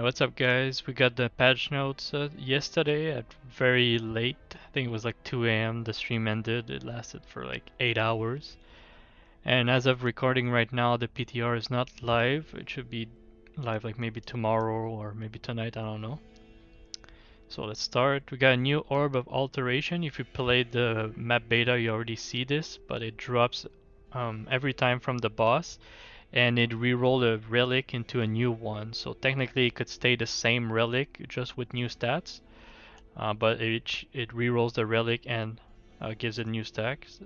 What's up, guys? We got the patch notes yesterday at very late. I think it was like 2 a.m. The stream ended. It lasted for like 8 hours. And as of recording right now, the PTR is not live. It should be live like maybe tomorrow or maybe tonight. I don't know. So let's start. We got a new Orb of Alteration. If you played the map beta, you already see this, but it drops every time from the boss, and it re-roll a relic into a new one. So technically it could stay the same relic just with new stats, but it re-rolls the relic and gives it new stats.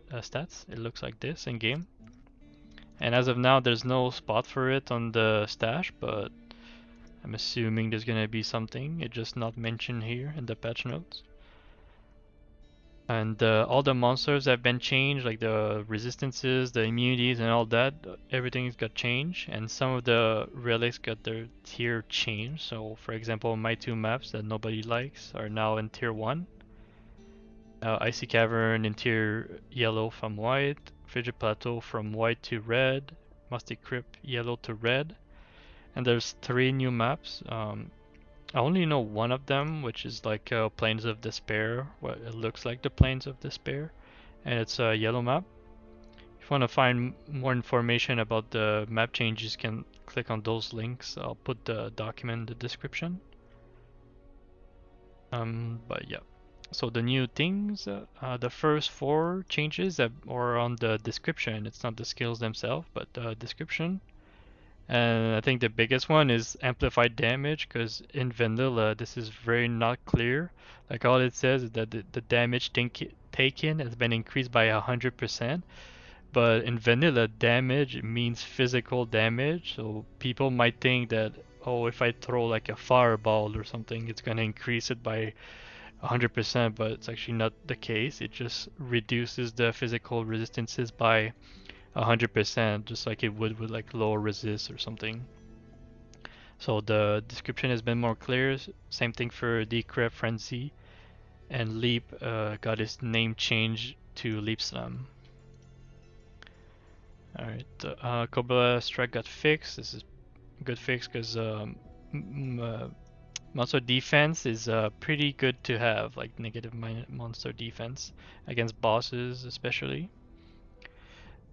It looks like this in game. And as of now, there's no spot for it on the stash, but I'm assuming there's gonna be something. It's just not mentioned here in the patch notes. And all the monsters have been changed, like the resistances, the immunities, and all that. Everything's got changed, and some of the relics got their tier changed. So, for example, my two maps that nobody likes are now in tier 1. Icy Cavern in tier yellow from white, Frigid Plateau from white to red, Musty Crypt yellow to red. And there's 3 new maps. I only know one of them, which is like Plains of Despair. What it looks like the Plains of Despair, and it's a yellow map. If you want to find more information about the map changes, you can click on those links. I'll put the document in the description. But yeah. So the new things, the first 4 changes that are on the description. It's not the skills themselves, but the description. And I think the biggest one is amplified damage, because in vanilla this is very not clear. Like all it says is that the damage taken has been increased by 100%, but in vanilla damage means physical damage, so people might think that, oh, if I throw like a fireball or something, it's gonna increase it by 100%, but it's actually not the case. It just reduces the physical resistances by 100%, just like it would with like lower resist or something. So the description has been more clear. Same thing for Decrypt Frenzy, and Leap got its name changed to Leap Slam. Alright, Cobra Strike got fixed. This is a good fix because monster defense is pretty good to have, like negative monster defense against bosses especially.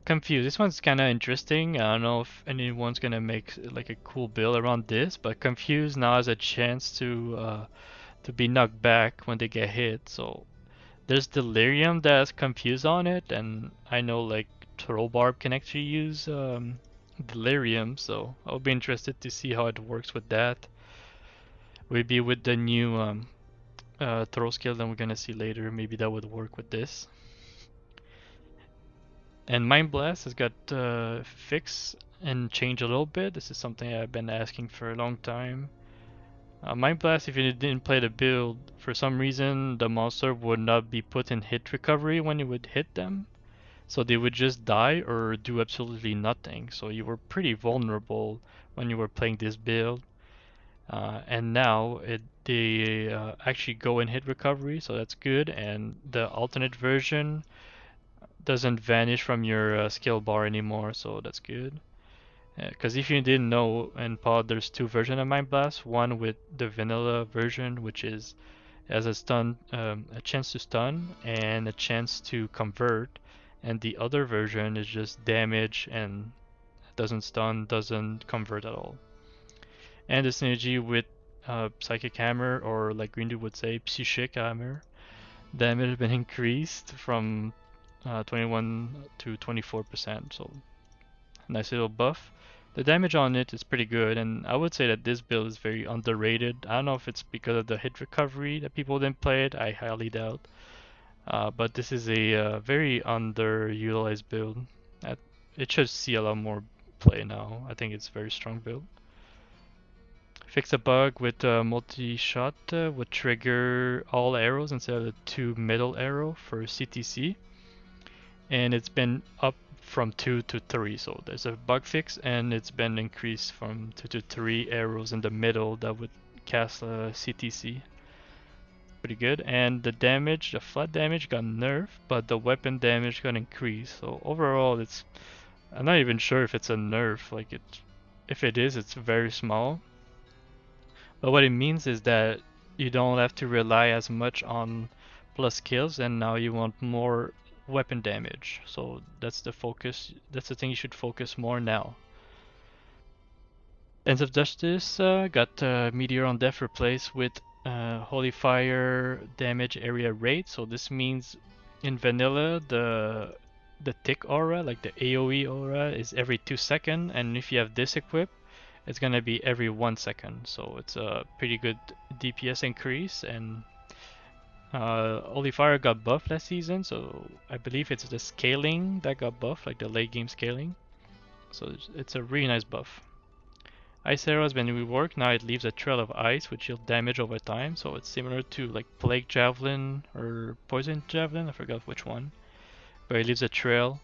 Confused. This one's kind of interesting. I don't know if anyone's gonna make like a cool build around this, but Confused now has a chance to be knocked back when they get hit. So there's Delirium that has Confused on it, and I know like Trollbarb can actually use Delirium, so I'll be interested to see how it works with that. Maybe with the new throw skill that we're gonna see later, maybe that would work with this. And Mind Blast has got fixed and changed a little bit. This is something I've been asking for a long time. Mind Blast, if you didn't play the build, for some reason the monster would not be put in hit recovery when you would hit them. So they would just die or do absolutely nothing. So you were pretty vulnerable when you were playing this build. And now they actually go in hit recovery, so that's good. And the alternate version doesn't vanish from your skill bar anymore, so that's good. Because if you didn't know, in Pod there's 2 versions of Mind Blast. One with the vanilla version, which is has a stun, a chance to stun and a chance to convert, and the other version is just damage and doesn't stun, doesn't convert at all. And the synergy with Psychic Hammer, or like Greenwood would say, Psychic Hammer, damage has been increased from 21 to 24%, so nice little buff. The damage on it is pretty good, and I would say that this build is very underrated. I don't know if it's because of the hit recovery that people didn't play it, I highly doubt. But this is a very underutilized build. It should see a lot more play now. I think it's a very strong build. Fix a bug with multi-shot would trigger all arrows instead of the 2 middle arrow for CTC. And it's been up from 2 to 3, so there's a bug fix, and it's been increased from 2 to 3 arrows in the middle that would cast CTC. Pretty good. And the damage, the flat damage got nerfed, but the weapon damage got increased. So overall, I'm not even sure if it's a nerf. Like if it is, it's very small. But what it means is that you don't have to rely as much on plus kills, and now you want more weapon damage. So that's the focus. That's the thing you should focus more now. Ends of Justice got Meteor on Death replaced with Holy Fire damage area rate. So this means in vanilla the tick aura, like the AoE aura, is every 2 seconds, and if you have this equipped, it's gonna be every 1 second. So it's a pretty good DPS increase, and Holy Fire got buffed last season, so I believe it's the scaling that got buffed, like the late game scaling. So it's a really nice buff. Ice Arrow has been reworked, now it leaves a trail of ice which deals damage over time, so it's similar to like Plague Javelin or Poison Javelin, I forgot which one, but it leaves a trail.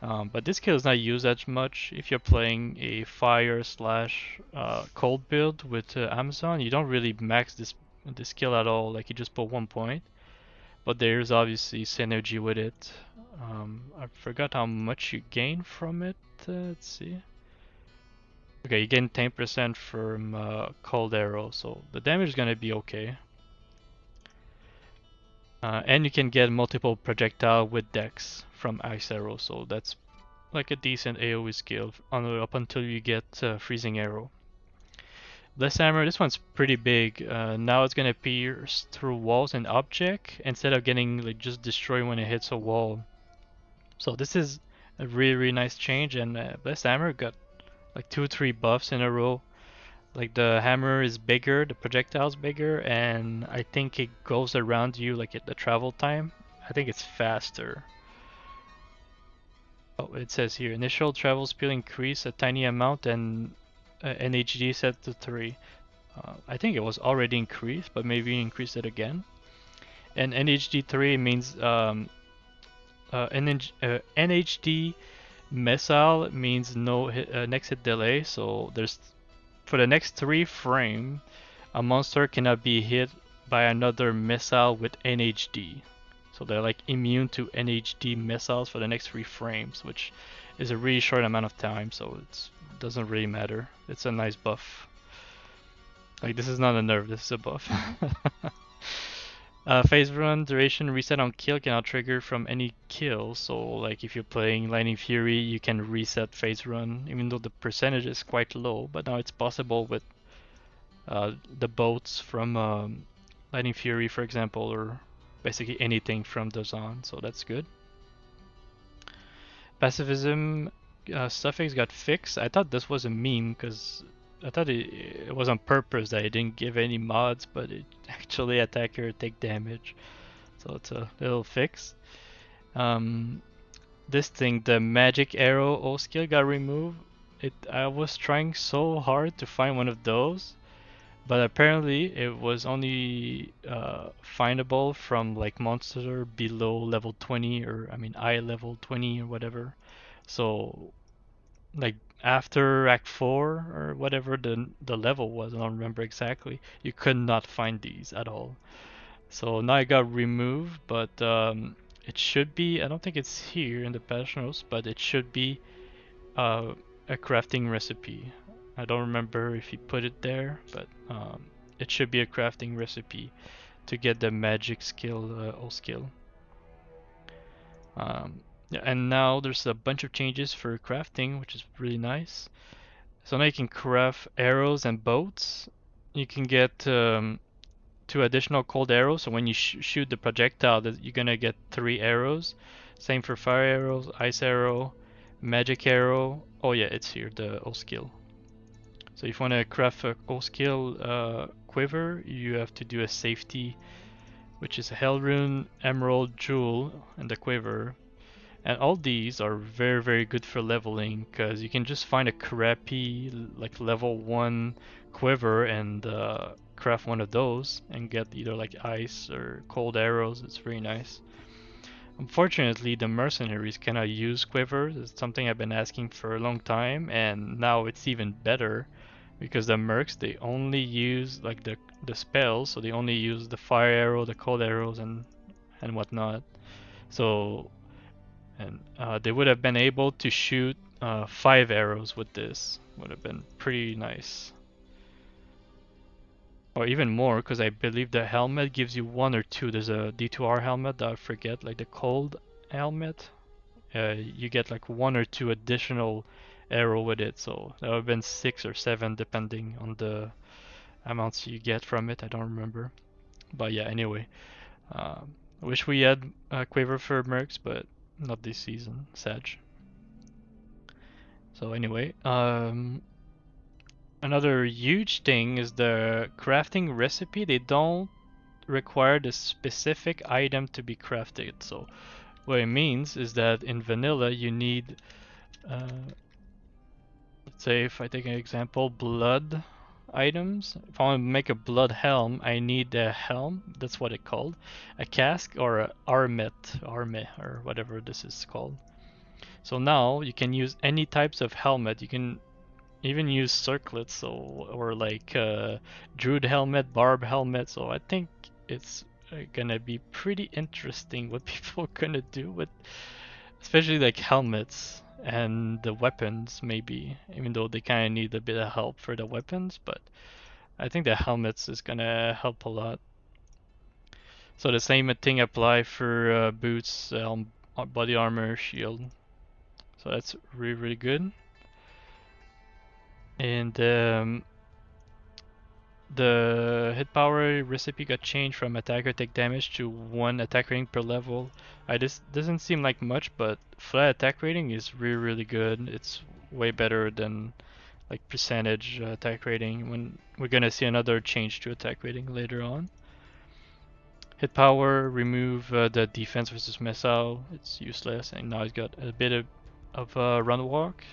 But this skill is not used as much if you're playing a fire slash cold build with Amazon. You don't really max this skill at all, like you just put 1 point. But there's obviously synergy with it. I forgot how much you gain from it. Let's see. Okay, you gain 10% from Cold Arrow, so the damage is gonna be okay. And you can get multiple projectile with Dex from Ice Arrow, so that's like a decent AoE skill up until you get Freezing Arrow. Bless Hammer, this one's pretty big. Now it's gonna pierce through walls and object instead of getting like just destroyed when it hits a wall. So this is a really nice change, and Bless Hammer got like 2-3 buffs in a row. Like the hammer is bigger, the projectile's bigger, and I think it goes around you like at the travel time. I think it's faster. Oh, it says here, initial travel speed increase a tiny amount and NHD set to 3. I think it was already increased, but maybe increase it again. And NHD 3 means NHD missile means no hit, next hit delay, so there's for the next 3 frames, a monster cannot be hit by another missile with NHD. So they're like immune to NHD missiles for the next 3 frames, which is a really short amount of time, so it doesn't really matter. It's a nice buff. Like this is not a nerf, this is a buff. Phase run duration reset on kill cannot trigger from any kill, so like if you're playing Lightning Fury, you can reset phase run, even though the percentage is quite low. But now it's possible with the boats from Lightning Fury, for example, or basically anything from Dazan, so that's good. Pacifism suffix got fixed. I thought this was a meme because I thought it was on purpose that it didn't give any mods, but it actually attacker take damage. So it's a little fix. This thing, the magic arrow O skill got removed. I was trying so hard to find one of those, but apparently it was only findable from like monster below level 20 or I mean I level 20 or whatever. So like after Act 4 or whatever the level was, I don't remember exactly, you could not find these at all. So now it got removed, but it should be, I don't think it's here in the patch notes, but it should be a crafting recipe. I don't remember if he put it there, but it should be a crafting recipe to get the magic skill, O skill. Yeah, and now there's a bunch of changes for crafting, which is really nice. So now you can craft arrows and boats. You can get 2 additional cold arrows, so when you shoot the projectile, you're gonna get 3 arrows. Same for fire arrows, ice arrow, magic arrow. Oh yeah, it's here, the O skill. So if you want to craft a O skill quiver, you have to do a safety, which is a Hell Rune, Emerald, Jewel, and the quiver. And all these are very good for leveling because you can just find a crappy like level 1 quiver and craft one of those and get either like ice or cold arrows. It's very nice. Unfortunately, the mercenaries cannot use quivers. It's something I've been asking for a long time, and now it's even better because the mercs, they only use like the spells, so they only use the fire arrow, the cold arrows, and whatnot. So and they would have been able to shoot 5 arrows with this. Would have been pretty nice. or even more, because I believe the helmet gives you one or two. There's a D2R helmet that I forget, like the cold helmet. You get like one or two additional arrow with it, so that would have been 6 or 7 depending on the amounts you get from it. I don't remember, but yeah. Anyway, wish we had Quiver for Mercs, but not this season. Sag. So anyway, another huge thing is the crafting recipe. They don't require the specific item to be crafted. So what it means is that in vanilla you need, let's say if I take an example, blood items. If I want to make a blood helm, I need a helm, that's what it's called, a casque, or a arme, or whatever this is called. So now you can use any types of helmet. You can even use circlets, so, or like druid helmet, barb helmet. So I think it's gonna be pretty interesting what people are gonna do with, especially like helmets and the weapons, maybe, even though they kind of need a bit of help for the weapons, but I think the helmets is gonna help a lot. So the same thing apply for boots, body armor, shield. So that's really, really good. And the hit power recipe got changed from attacker take damage to 1 attack rating per level. This doesn't seem like much, but flat attack rating is really, really good. It's way better than like percentage attack rating, when we're gonna see another change to attack rating later on. Hit power, remove the defense versus missile. It's useless, and now it's got a bit of run walk.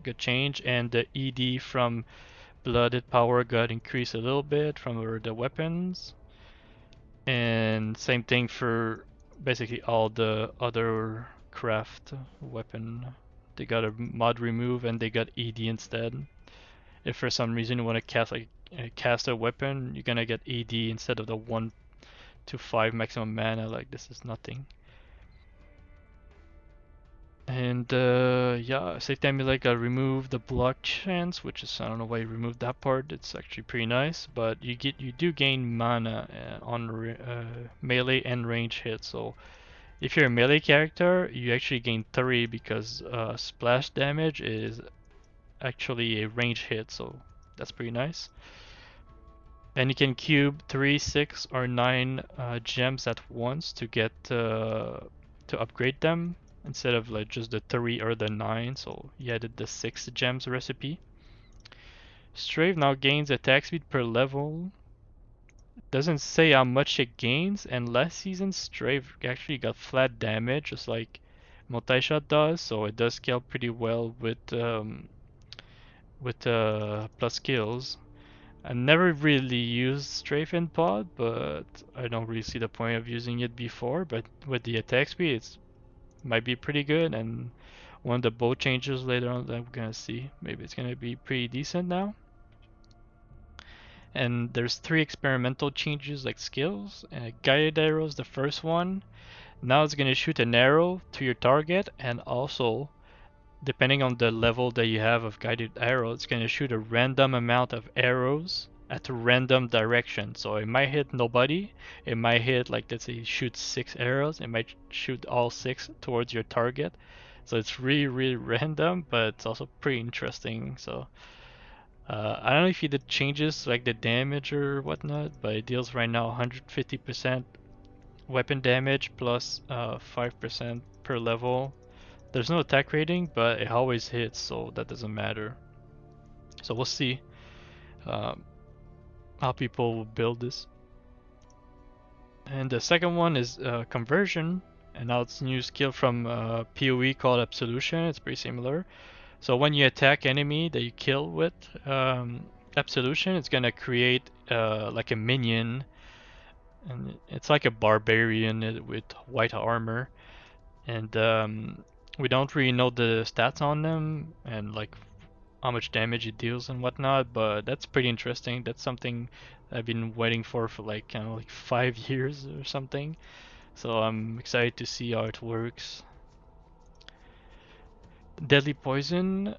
Good change, and the ED from blooded power got increased a little bit from the weapons. And same thing for basically all the other craft weapon. They got a mod remove and they got ED instead. If for some reason you want to cast a weapon, you're gonna get ED instead of the 1 to 5 maximum mana. Like, this is nothing. And yeah, safety amulet got remove the block chance, which is, I don't know why you removed that part. It's actually pretty nice, but you do gain mana on melee and range hits. So if you're a melee character, you actually gain 3 because splash damage is actually a range hit, so that's pretty nice. And you can cube 3, 6, or 9 gems at once to get to upgrade them, instead of like just the 3 or the 9. So you added the 6 gems recipe. Strafe now gains attack speed per level. Doesn't say how much it gains, and last season Strafe actually got flat damage, just like multi-shot does. So it does scale pretty well with plus skills. I never really used Strafe in pod, but I don't really see the point of using it before. But with the attack speed, it's might be pretty good, and one of the bow changes later on that we're gonna see, maybe it's gonna be pretty decent now. And there's 3 experimental changes like skills. Guided arrows, the first one. Now it's gonna shoot an arrow to your target, and also, depending on the level that you have of guided arrow, it's gonna shoot a random amount of arrows at a random direction. So it might hit nobody, it might hit, like, let's say you shoot 6 arrows, it might shoot all 6 towards your target. So it's really, really random, but it's also pretty interesting. So I don't know if he did changes like the damage or whatnot, but it deals right now 150% weapon damage plus 5% per level. There's no attack rating, but it always hits, so that doesn't matter. So we'll see how people will build this. And the second one is conversion, and now it's a new skill from PoE called Absolution. It's pretty similar. So when you attack enemy that you kill with Absolution, it's gonna create like a minion, and it's like a barbarian with white armor, and we don't really know the stats on them and like how much damage it deals and whatnot, but that's pretty interesting. That's something I've been waiting for like kind of like 5 years or something. So I'm excited to see how it works. Deadly Poison.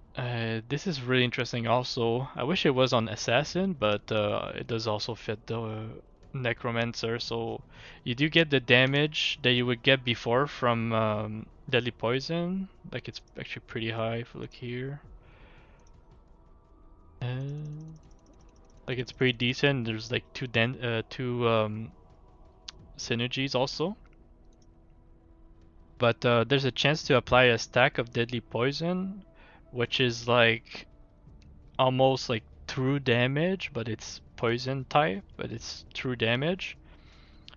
This is really interesting also. I wish it was on Assassin, but it does also fit the Necromancer. So you do get the damage that you would get before from Deadly Poison. Like it's actually pretty high if you look here. Like it's pretty decent. There's like two synergies also. But there's a chance to apply a stack of Deadly Poison, which is like almost like true damage, but it's poison type, but it's true damage.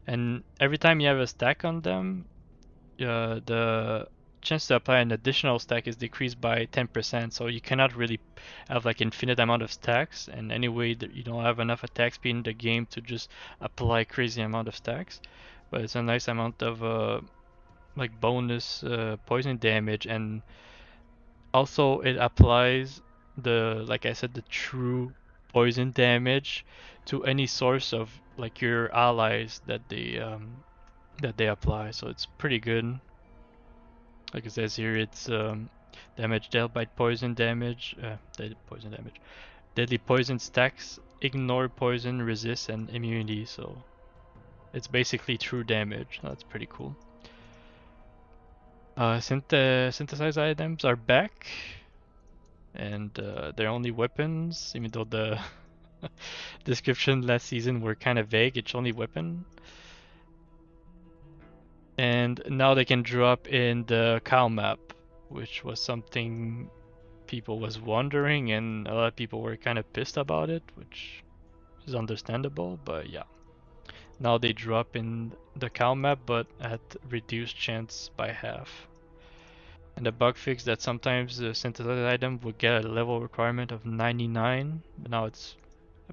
And every time you have a stack on them, the chance to apply an additional stack is decreased by 10%. So you cannot really have like infinite amount of stacks, and anyway that you don't have enough attack speed in the game to just apply crazy amount of stacks. But it's a nice amount of like bonus poison damage, and also it applies the, like I said, the true poison damage to any source of like your allies that they apply. So it's pretty good. Like it says here, it's damage dealt by poison damage, poison damage, deadly poison stacks, ignore poison, resist, and immunity. So it's basically true damage. That's pretty cool. Synthesized items are back, and they're only weapons, even though the description last season were kind of vague. It's only weapon. And now they can drop in the cow map, which was something people was wondering, and a lot of people were kind of pissed about it, which is understandable. But yeah, now they drop in the cow map, but at reduced chance by half. And the bug fix that sometimes the synthesized item would get a level requirement of 99, but now it's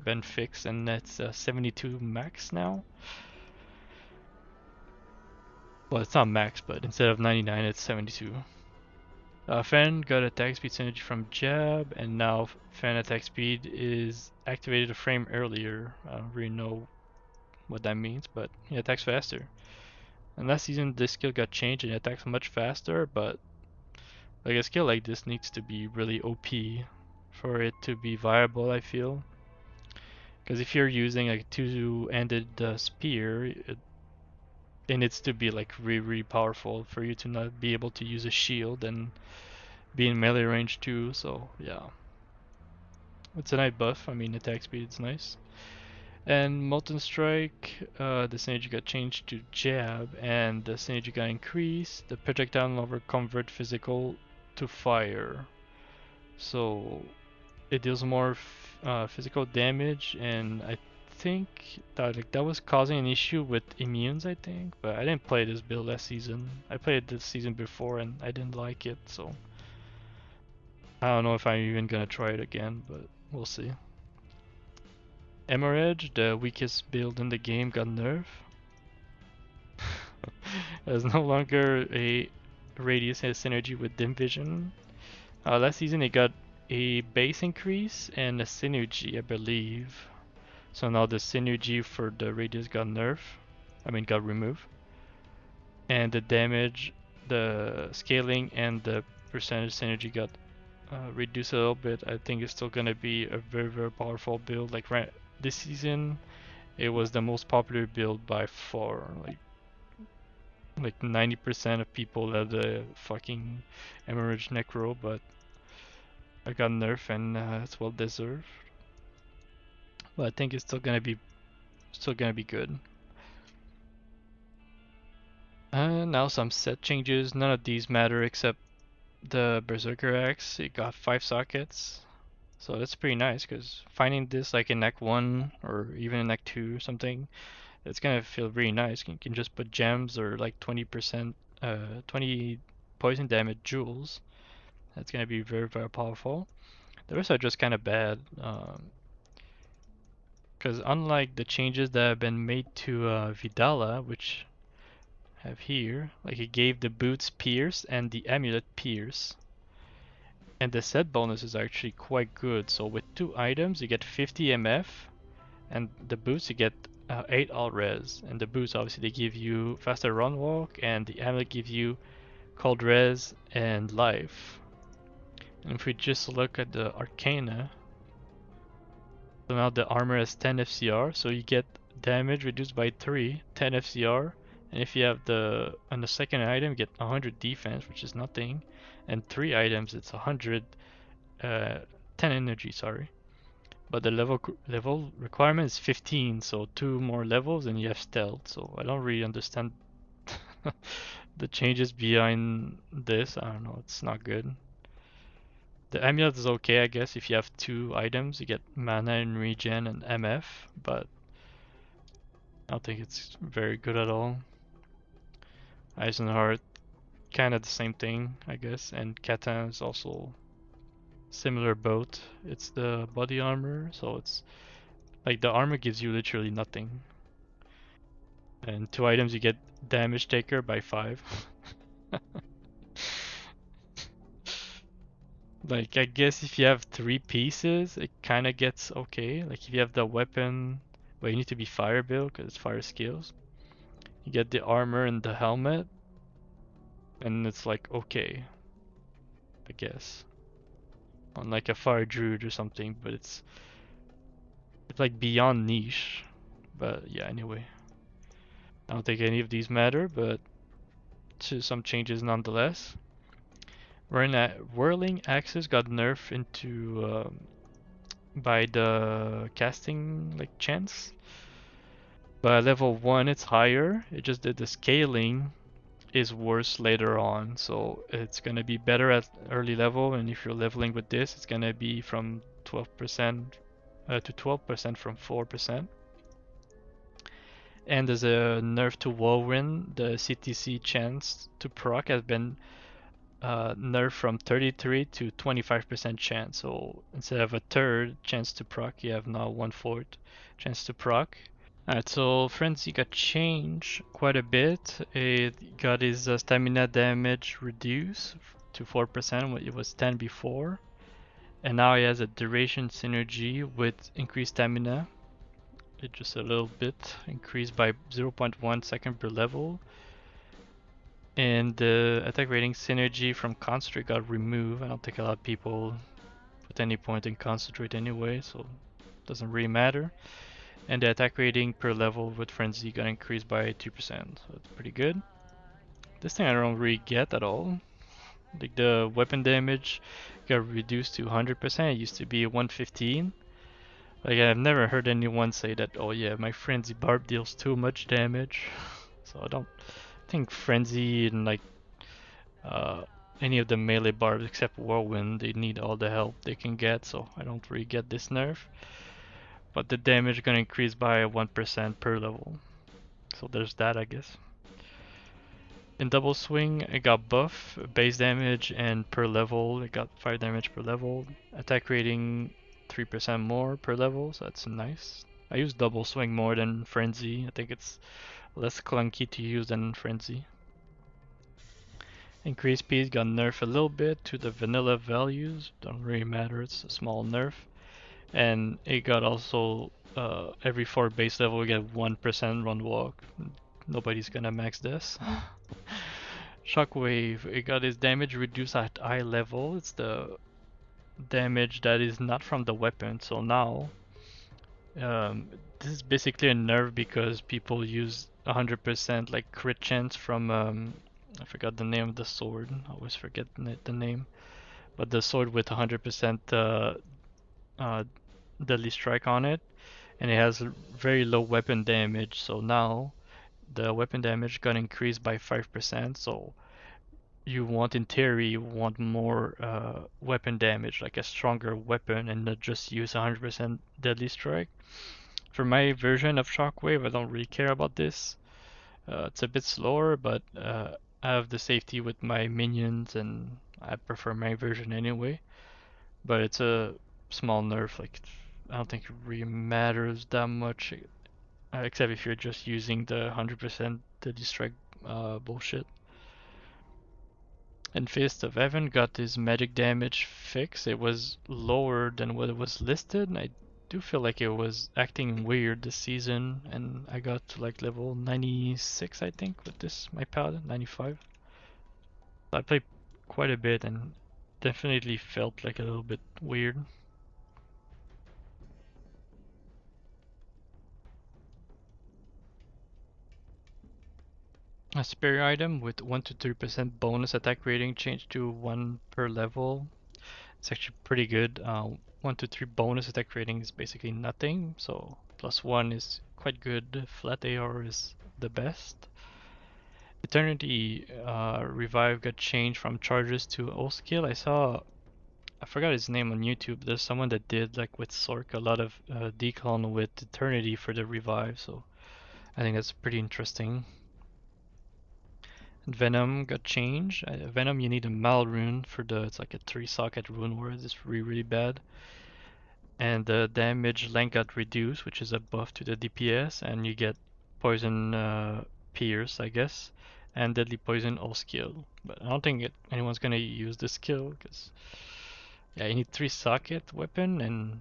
been fixed and it's 72 max now. Well, it's not max, but instead of 99, it's 72. Fan got attack speed synergy from jab, and now fan attack speed is activated a frame earlier. I don't really know what that means, but he attacks faster. And last season, this skill got changed and it attacks much faster, but like a skill like this needs to be really OP for it to be viable, I feel. Because if you're using like a two-handed spear, it needs to be like really powerful for you to not be able to use a shield and be in melee range too. So yeah, it's a nice buff. I mean, attack speed is nice. And Molten Strike, the synergy got changed to jab, and the synergy got increased. The projectile no longer convert physical to fire, so it deals more physical damage, and I think that like that was causing an issue with immunes, I think, but I didn't play this build last season. I played it this season before and I didn't like it, so I don't know if I'm even gonna try it again, but we'll see. Emerald, the weakest build in the game, got nerfed. There's no longer a radius has synergy with dim vision. Last season it got a base increase and a synergy, I believe. So now the synergy for the radius got nerfed. I mean got removed. And the damage, the scaling, and the percentage synergy got reduced a little bit. I think it's still gonna be a very powerful build. Like right this season, it was the most popular build by far. Like 90% of people have the fucking Emerald Necro, but I got nerfed and it's well deserved. But I think it's still gonna be good. Now some set changes. None of these matter except the Berserker Axe. It got 5 sockets, so that's pretty nice. Cause finding this like in Act 1 or even in Act 2 or something, it's gonna feel really nice. You can just put gems or like 20%, 20 poison damage jewels. That's gonna be very powerful. The rest are just kind of bad. Because unlike the changes that have been made to Vidala, which have here, like it gave the boots pierce and the amulet pierce, and the set bonus is actually quite good. So with 2 items you get 50 MF, and the boots you get 8 all res. And the boots obviously they give you faster run walk, and the amulet give you cold res and life. And if we just look at the Arcana, so now the armor has 10 FCR, so you get damage reduced by 3, 10 FCR, and if you have on the second item, you get 100 defense, which is nothing, and 3 items, it's 100, 10 energy, sorry. But the level requirement is 15, so 2 more levels and you have stealth, so I don't really understand the changes behind this. I don't know, it's not good. The amulet is okay, I guess. If you have 2 items, you get mana and regen and MF, but I don't think it's very good at all. Eisenheart, kind of the same thing, I guess, and Katan is also similar boat. It's the body armor, so it's like the armor gives you literally nothing. And 2 items you get damage taker by 5. Like, I guess if you have 3 pieces, it kind of gets okay. Like, if you have the weapon, well, you need to be fire build because it's fire skills. You get the armor and the helmet, and it's like okay, I guess. On like a fire druid or something, but it's like beyond niche. But yeah, anyway. I don't think any of these matter, but some changes nonetheless. Whirling Axes got nerfed into by the casting like chance. By level 1 it's higher, it just that the scaling is worse later on, so it's gonna be better at early level, and if you're leveling with this, it's gonna be from 12% to 12% from 4%. And there's a nerf to Whirlwind, the CTC chance to proc has been nerf from 33 to 25% chance. So instead of a third chance to proc, you have now 1/4 chance to proc. Alright, so Frenzy got changed quite a bit. It got his stamina damage reduced to 4% when it was 10 before. And now he has a duration synergy with increased stamina. It just a little bit increased by 0.1 second per level. And the attack rating synergy from concentrate got removed. I don't think a lot of people put any point in concentrate anyway, so it doesn't really matter. And the attack rating per level with frenzy got increased by 2%, so it's pretty good. This thing I don't really get at all. Like the weapon damage got reduced to 100%. It used to be 115. Like I've never heard anyone say that, oh yeah, my frenzy barb deals too much damage. So I don't think frenzy and like uh, any of the melee barbs except whirlwind, they need all the help they can get, so I don't really get this nerf. But the damage gonna increase by 1% per level. So there's that, I guess. In double swing, it got buff, base damage, and per level, it got 5 damage per level. Attack rating 3% more per level, so that's nice. I use double swing more than frenzy. I think it's less clunky to use than frenzy. Increased speed got nerfed a little bit to the vanilla values. Don't really matter, it's a small nerf. And it got also every 4 base level we get 1% run walk. Nobody's gonna max this. Shockwave, it got its damage reduced at eye level. It's the damage that is not from the weapon. So now, this is basically a nerf because people use 100% like crit chance from, I forgot the name of the sword. I always forget the name. But the sword with 100% deadly strike on it. And it has very low weapon damage. So now, the weapon damage got increased by 5%. So you want, in theory, you want more weapon damage, like a stronger weapon, and not just use 100% deadly strike. For my version of Shockwave, I don't really care about this. It's a bit slower, but I have the safety with my minions, and I prefer my version anyway. But it's a small nerf, like I don't think it really matters that much, except if you're just using the 100% deadly strike bullshit. And Fist of Heaven got his magic damage fixed. It was lower than what it was listed, and I do feel like it was acting weird this season, and I got to like level 96 I think with this, my paladin, 95. So I played quite a bit, and definitely felt like a little bit weird. A spare item with 1 to 3% bonus attack rating changed to 1 per level. It's actually pretty good. 1 to 3 bonus attack rating is basically nothing, so +1 is quite good. Flat AR is the best. Eternity Revive got changed from charges to O skill. I forgot his name on YouTube. There's someone that did like with Sork a lot of decon with Eternity for the revive, so I think that's pretty interesting. Venom got changed. Venom, you need a Mal rune for it's like a 3-socket rune word. It's really bad. And the damage length got reduced, which is a buff to the DPS, and you get poison pierce, I guess, and deadly poison all skill. But I don't think anyone's gonna use this skill because yeah, you need 3-socket weapon, and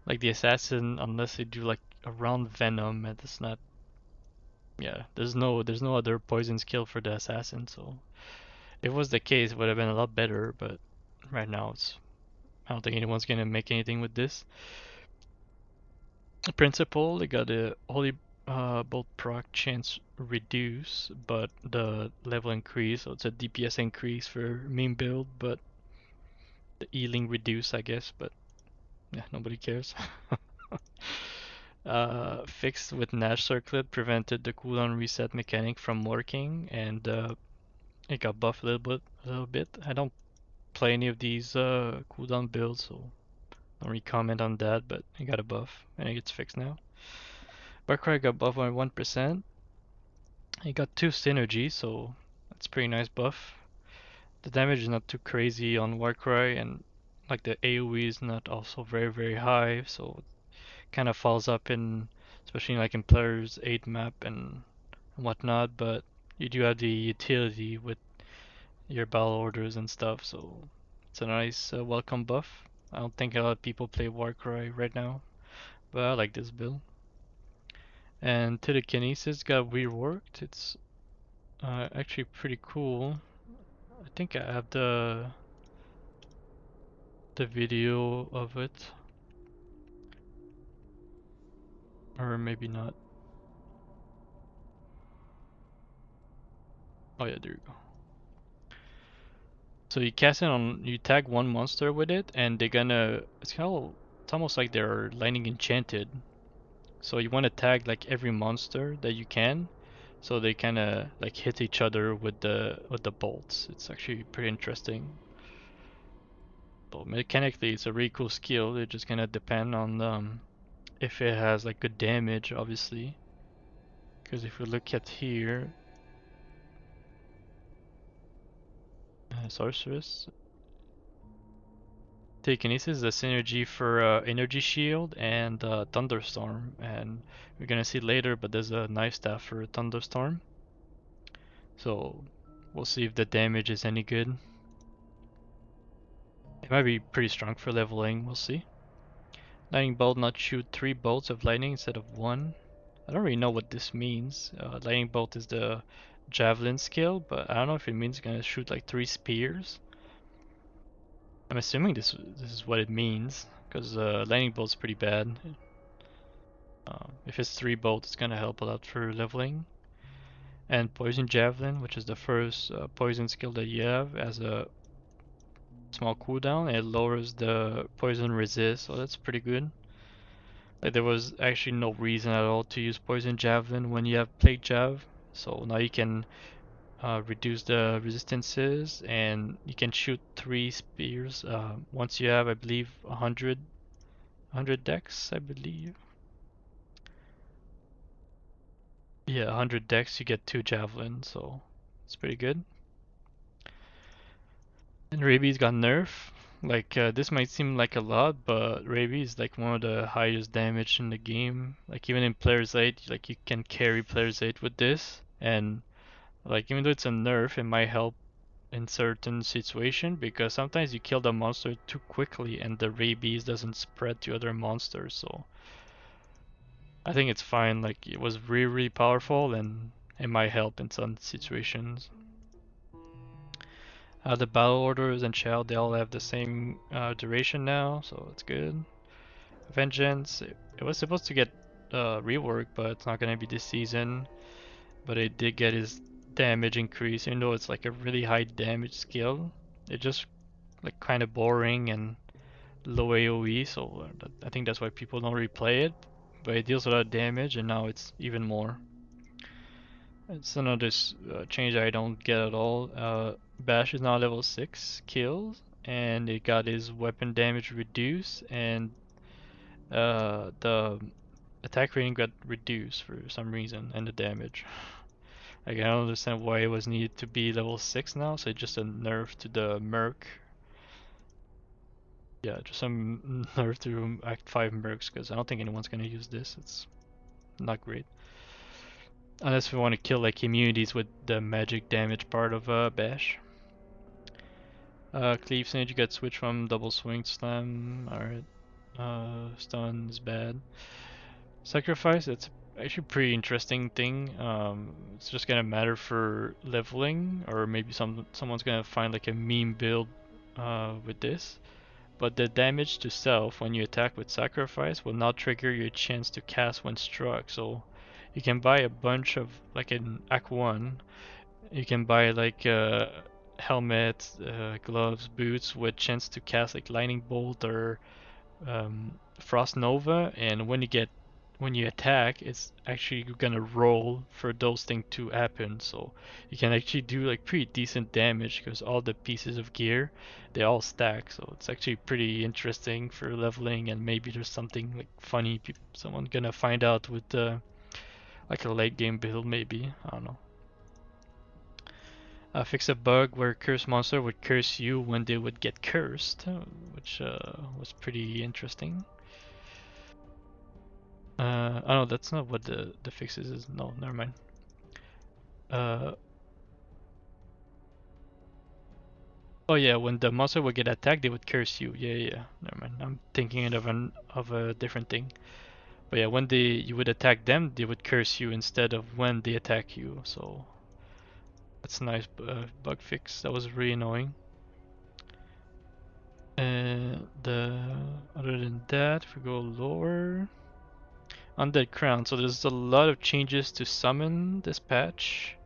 like the assassin, unless they do like around venom, and it's not. Yeah, there's no other poison skill for the assassin, so if it was the case, it would have been a lot better. But right now, I don't think anyone's gonna make anything with this. Principle, they got a Holy Bolt proc chance reduce, but the level increase, so it's a DPS increase for main build, but the healing reduce, I guess, but yeah, nobody cares. Fixed with Nash Circlet prevented the cooldown reset mechanic from working, and it got buffed a little bit. I don't play any of these cooldown builds, so I don't really comment on that, but it got a buff, and it gets fixed now. Warcry got buffed by 1%. He got 2 synergy, so that's pretty nice buff. The damage is not too crazy on Warcry, and like the AoE is not also very high, so it kind of falls up in, especially like in players 8 map and whatnot. But you do have the utility with your battle orders and stuff, so it's a nice welcome buff. I don't think a lot of people play Warcry right now, but I like this build. And Telekinesis got reworked. It's actually pretty cool. I think I have the video of it, or maybe not. Oh yeah, there you go. So you cast it on, you tag one monster with it, and they're gonna. It's almost like they're lightning enchanted. So you want to tag like every monster that you can, so they kind of like hit each other with the bolts. It's actually pretty interesting. But mechanically, it's a really cool skill. It's just gonna depend on if it has like good damage, obviously. Because if we look at here, sorceress. Telekinesis is a synergy for energy shield and thunderstorm, and we're gonna see later, but there's a knife staff for thunderstorm. So we'll see if the damage is any good. It might be pretty strong for leveling, we'll see. Lightning bolt not shoot 3 bolts of lightning instead of 1. I don't really know what this means. Lightning bolt is the javelin skill, but I don't know if it means it's gonna shoot like 3 spears. I'm assuming this is what it means, because lightning bolt's pretty bad. If it's 3 bolts, it's gonna help a lot for leveling. And poison javelin, which is the first poison skill that you have, has a small cooldown. It lowers the poison resist, so that's pretty good. Like there was actually no reason at all to use poison javelin when you have plague jav. So now you can reduce the resistances, and you can shoot 3 spears once you have, I believe, 100 dex, I believe. Yeah, 100 dex, you get 2 javelins, so it's pretty good. And rabies got nerf. Like this might seem like a lot, but rabies is like one of the highest damage in the game. Like even in players 8, like you can carry players 8 with this, and like even though it's a nerf, it might help in certain situation because sometimes you kill the monster too quickly and the rabies doesn't spread to other monsters. So I think it's fine. Like it was really powerful, and it might help in some situations. The battle orders and shell, they all have the same duration now, so it's good. Vengeance, it was supposed to get rework, but it's not gonna be this season. But it did get his damage increase, even though it's like a really high damage skill. It just like kind of boring and low AoE, so I think that's why people don't replay it. But it deals a lot of damage, and now it's even more. It's another change I don't get at all. Bash is now level 6 kills, and it got his weapon damage reduced, and the attack rating got reduced for some reason, and the damage. Like, I don't understand why it was needed to be level 6 now, so just a nerf to the Merc. Yeah, just some nerf to Act 5 Mercs, because I don't think anyone's gonna use this. It's not great. Unless we want to kill like immunities with the magic damage part of Bash. Cleave Singe, you got switch from double swing to slam. Alright. Stun is bad. Sacrifice, it's actually a pretty interesting thing. It's just gonna matter for leveling, or maybe someone's gonna find like a meme build with this. But the damage to self when you attack with sacrifice will not trigger your chance to cast when struck. So you can buy a bunch of, like in Act 1, you can buy like helmet, gloves, boots with chance to cast like lightning bolt or Frost Nova, and when you attack, it's actually gonna roll for those things to happen. So you can actually do like pretty decent damage because all the pieces of gear they all stack. So it's actually pretty interesting for leveling, and maybe there's something like funny someone gonna find out with like a late game build maybe. I don't know. Fix a bug where cursed monster would curse you when they would get cursed, which was pretty interesting. Oh no, that's not what the fix is. No, never mind. Uh, oh yeah, when the monster would get attacked, they would curse you. Yeah, yeah, never mind. I'm thinking of a different thing. But yeah, when you would attack them, they would curse you instead of when they attack you. So that's a nice bug fix. That was really annoying. The other than that, if we go lower, Undead Crown. So there's a lot of changes to summon this patch.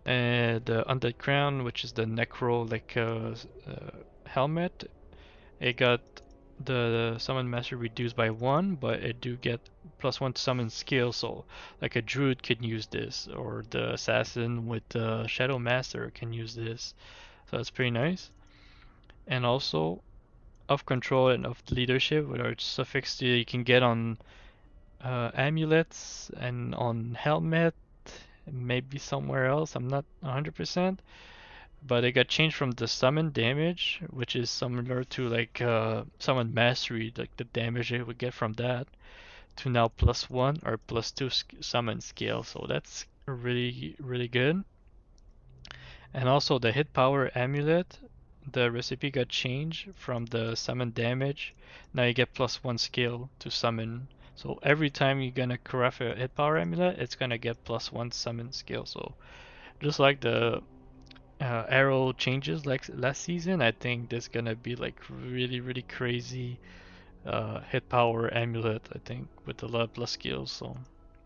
The Undead Crown, which is the Necro like helmet, it got the summon master reduced by 1, but it do get +1 to summon skill, so like a druid can use this, or the assassin with the shadow master can use this. So that's pretty nice. And also of control and of leadership, which are suffix you can get on amulets and on helmet, maybe somewhere else. I'm not 100%, but it got changed from the summon damage, which is similar to like summon mastery, like the damage it would get from that, to now +1 or +2 summon scale. So that's really good. And also the hit power amulet, the recipe got changed from the summon damage. Now you get +1 skill to summon. So every time you're gonna craft a hit power amulet, it's gonna get +1 summon skill. So just like the arrow changes like last season, I think there's gonna be like really crazy hit power amulet, I think, with a lot plus skills. So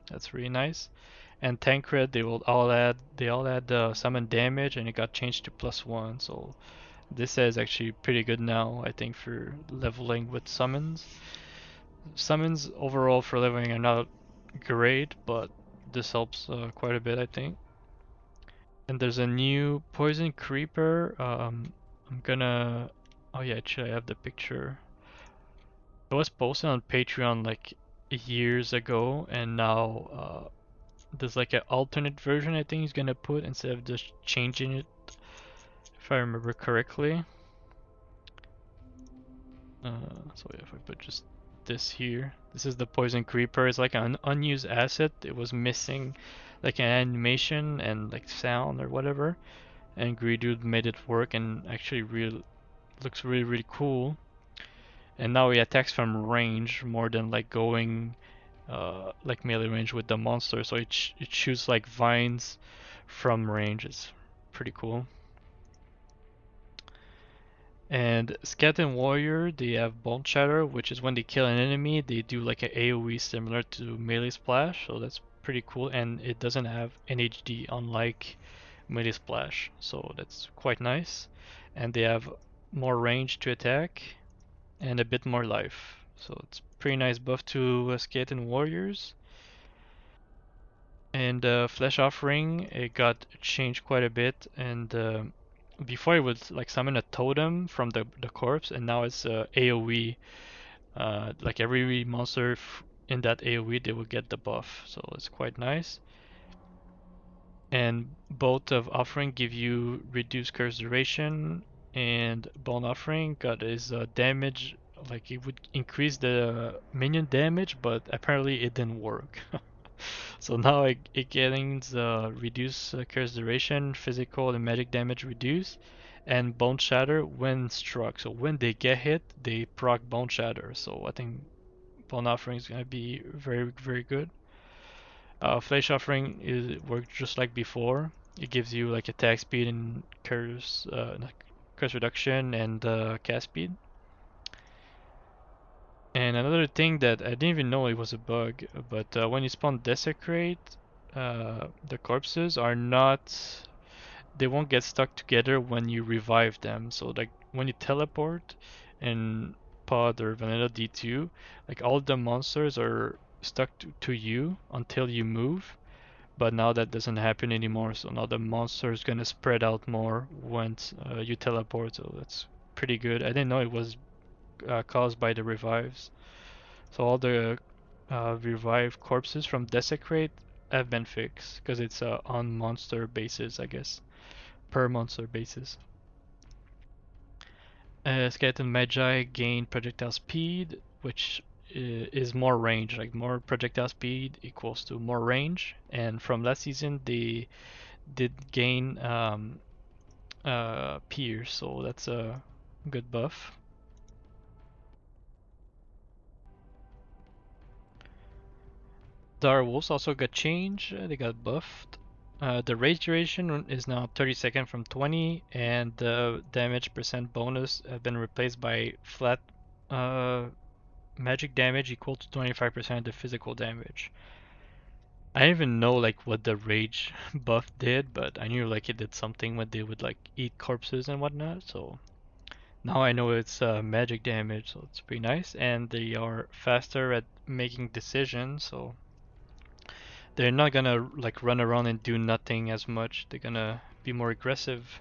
that's really nice. And Tancred, they all add summon damage, and it got changed to +1. So this is actually pretty good now, I think, for leveling with summons. Summons overall for leveling are not great, but this helps quite a bit, I think. And there's a new poison creeper. I'm gonna. Oh yeah, actually I have the picture. It was posted on Patreon like years ago, and now there's like an alternate version I think he's gonna put instead of just changing it, if I remember correctly. So yeah, if I put just this here, this is the poison creeper. It's like an unused asset. It was missing like an animation and like sound or whatever, and Greedude made it work and actually looks really cool. And now he attacks from range more than like going like melee range with the monster. So it shoots like vines from range. It's pretty cool. And Skeleton Warrior, they have Bone Shatter, which is when they kill an enemy, they do like a AoE similar to Melee Splash, so that's pretty cool. And it doesn't have NHD, unlike Melee Splash, so that's quite nice. And they have more range to attack and a bit more life, so it's pretty nice buff to Skeleton Warriors. And Flesh Offering, it got changed quite a bit, and before it would like summon a totem from the corpse, and now it's AoE. Like every monster in that AoE, they will get the buff, so it's quite nice. And both of Offering give you reduced curse duration, and Bone Offering got his damage, like it would increase the minion damage, but apparently it didn't work. So now it getting the reduced curse duration, physical and magic damage reduced, and Bone Shatter when struck. So when they get hit, they proc Bone Shatter. So I think Bone Offering is gonna be very very good. Flesh Offering is works just like before. It gives you like attack speed and curse reduction and cast speed. And another thing that I didn't even know it was a bug, but when you spawn Desecrate, the corpses are not, they won't get stuck together when you revive them. So like when you teleport in Pod or Vanilla D2, like all the monsters are stuck to you until you move. But now that doesn't happen anymore, so now the monster is gonna spread out more once you teleport, so that's pretty good. I didn't know it was caused by the revives. So all the revived corpses from Desecrate have been fixed because it's on monster basis, I guess, per monster basis. Skeleton Magi gain projectile speed, which is more range. Like more projectile speed equals to more range. And from last season, they did gain pierce, so that's a good buff. Dire Wolves also got changed, they got buffed. The rage duration is now 30 seconds from 20, and the damage percent bonus have been replaced by flat uh, magic damage equal to 25% of the physical damage. I didn't even know like what the rage buff did, but I knew like it did something when they would like eat corpses and whatnot. So now I know it's magic damage, so it's pretty nice. And they are faster at making decisions, so they're not gonna like run around and do nothing as much. They're gonna be more aggressive,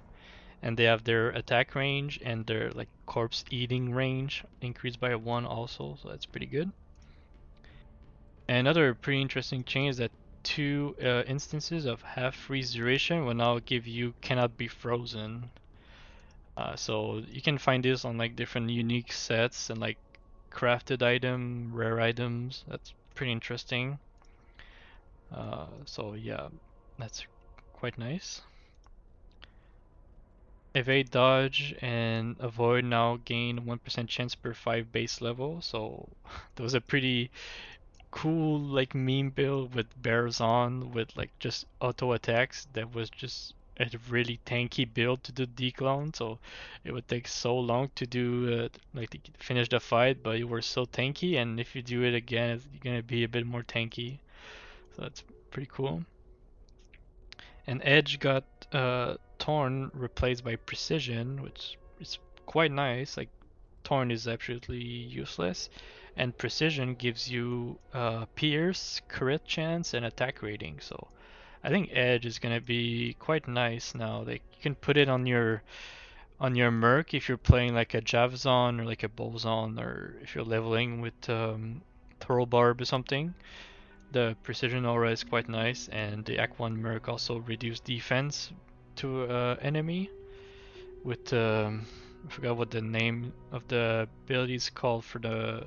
and they have their attack range and their like corpse eating range increased by 1 also, so that's pretty good. And another pretty interesting change is that 2 instances of half freeze duration will now give you cannot be frozen. So you can find this on like different unique sets and like crafted item, rare items. That's pretty interesting. So yeah, that's quite nice. Evade, dodge, and avoid now gain 1% chance per 5 base level. So that was a pretty cool like meme build with bears on with like just auto attacks that was just a really tanky build to do declone, so it would take so long to do like to finish the fight, but you were so tanky, and if you do it again it's gonna be a bit more tanky, so that's pretty cool. And Edge got Torn replaced by Precision, which is quite nice. Like Torn is absolutely useless, and Precision gives you Pierce, crit chance, and attack rating. So I think Edge is gonna be quite nice now. Like you can put it on your Merc if you're playing like a Javzon or like a Bolzon, or if you're leveling with Thorough Barb or something. The precision aura is quite nice, and the Act 1 Merc also reduced defense to enemy with I forgot what the name of the ability is called for the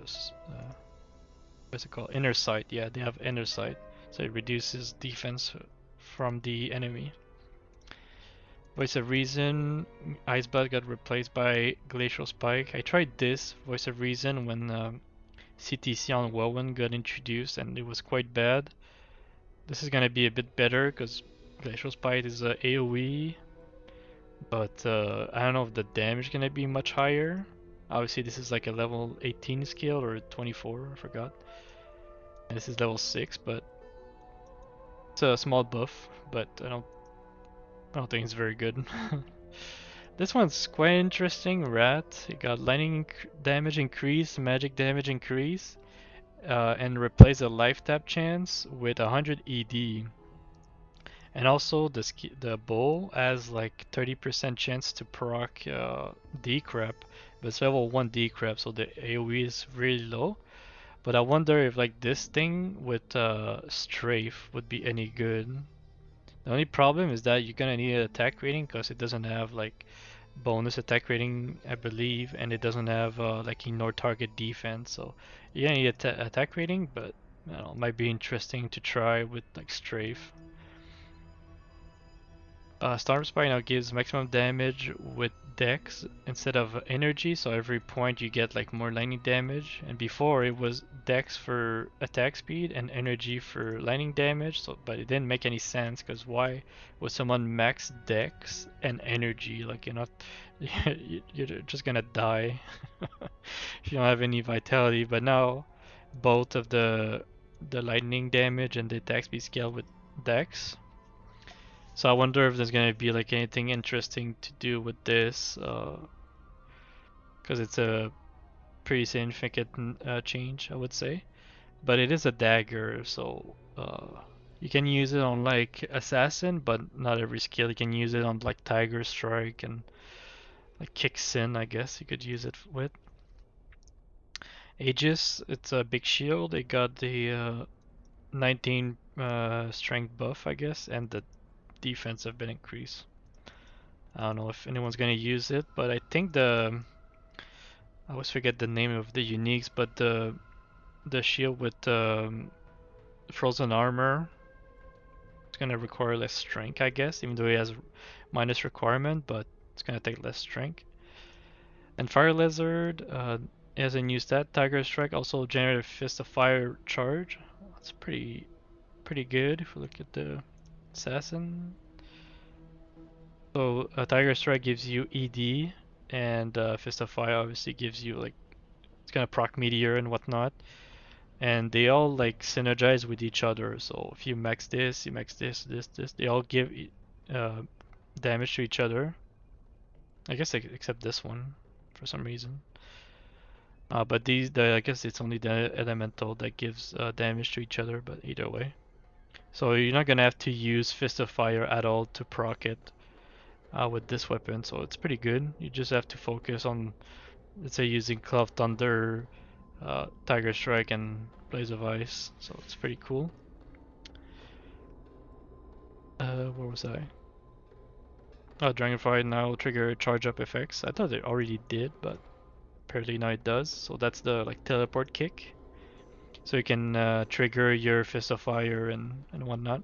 what's it called? Inner sight. Yeah, they have inner sight, so it reduces defense from the enemy. Voice of Reason, Iceblood got replaced by Glacial Spike. I tried this Voice of Reason when CTC on Welwyn got introduced, and it was quite bad. This is gonna be a bit better because Glacial Spite is a AoE but I don't know if the damage is gonna be much higher. Obviously, this is like a level 18 skill or 24, I forgot. And this is level 6, but it's a small buff, but I don't think it's very good. This one's quite interesting. Rat. You got lightning damage increase, magic damage increase, and replace a life tap chance with 100 ED. And also the bow has like 30% chance to proc decrep, but it's level 1 decrep, so the AoE is really low. But I wonder if like this thing with Strafe would be any good. The only problem is that you're gonna need an attack rating because it doesn't have like bonus attack rating, I believe, and it doesn't have like ignore target defense. So you're gonna need attack rating, but I don't know, it might be interesting to try with like Strafe. Storm Spike now gives maximum damage with Dex instead of energy, so every point you get like more lightning damage. And before it was Dex for attack speed and energy for lightning damage. So, but it didn't make any sense because why would someone max Dex and energy? Like you're not, you're just gonna die if you don't have any vitality. But now both of the lightning damage and the attack speed scale with Dex. So I wonder if there's gonna be like anything interesting to do with this, because it's a pretty significant change, I would say. But it is a dagger, so you can use it on like assassin, but not every skill. You can use it on like tiger strike and like kick sin, I guess you could use it with. Aegis, it's a big shield. It got the 19 strength buff, I guess, and the defense have been increased. I don't know if anyone's gonna use it, but I think I always forget the name of the uniques, but the shield with frozen armor, it's gonna require less strength, I guess, even though it has minus requirement, but it's gonna take less strength. And Fire Lizard has a new stat. Tiger Strike also generates Fist of Fire charge. That's pretty good if we look at the assassin. So Tiger Strike gives you ED, and Fist of Fire obviously gives you like it's gonna proc meteor and whatnot, and they all like synergize with each other. So if you max this, you max this, they all give uh, damage to each other. I guess except this one for some reason. But I guess it's only the elemental that gives damage to each other. But either way, so you're not gonna have to use Fist of Fire at all to proc it with this weapon. So it's pretty good. You just have to focus on, let's say, using Cloud Thunder, Tiger Strike, and Blaze of Ice. So it's pretty cool. Where was I? Oh, Dragonfire now trigger charge up effects. I thought it already did, but apparently now it does. So that's the like teleport kick. So you can trigger your Fist of Fire and whatnot.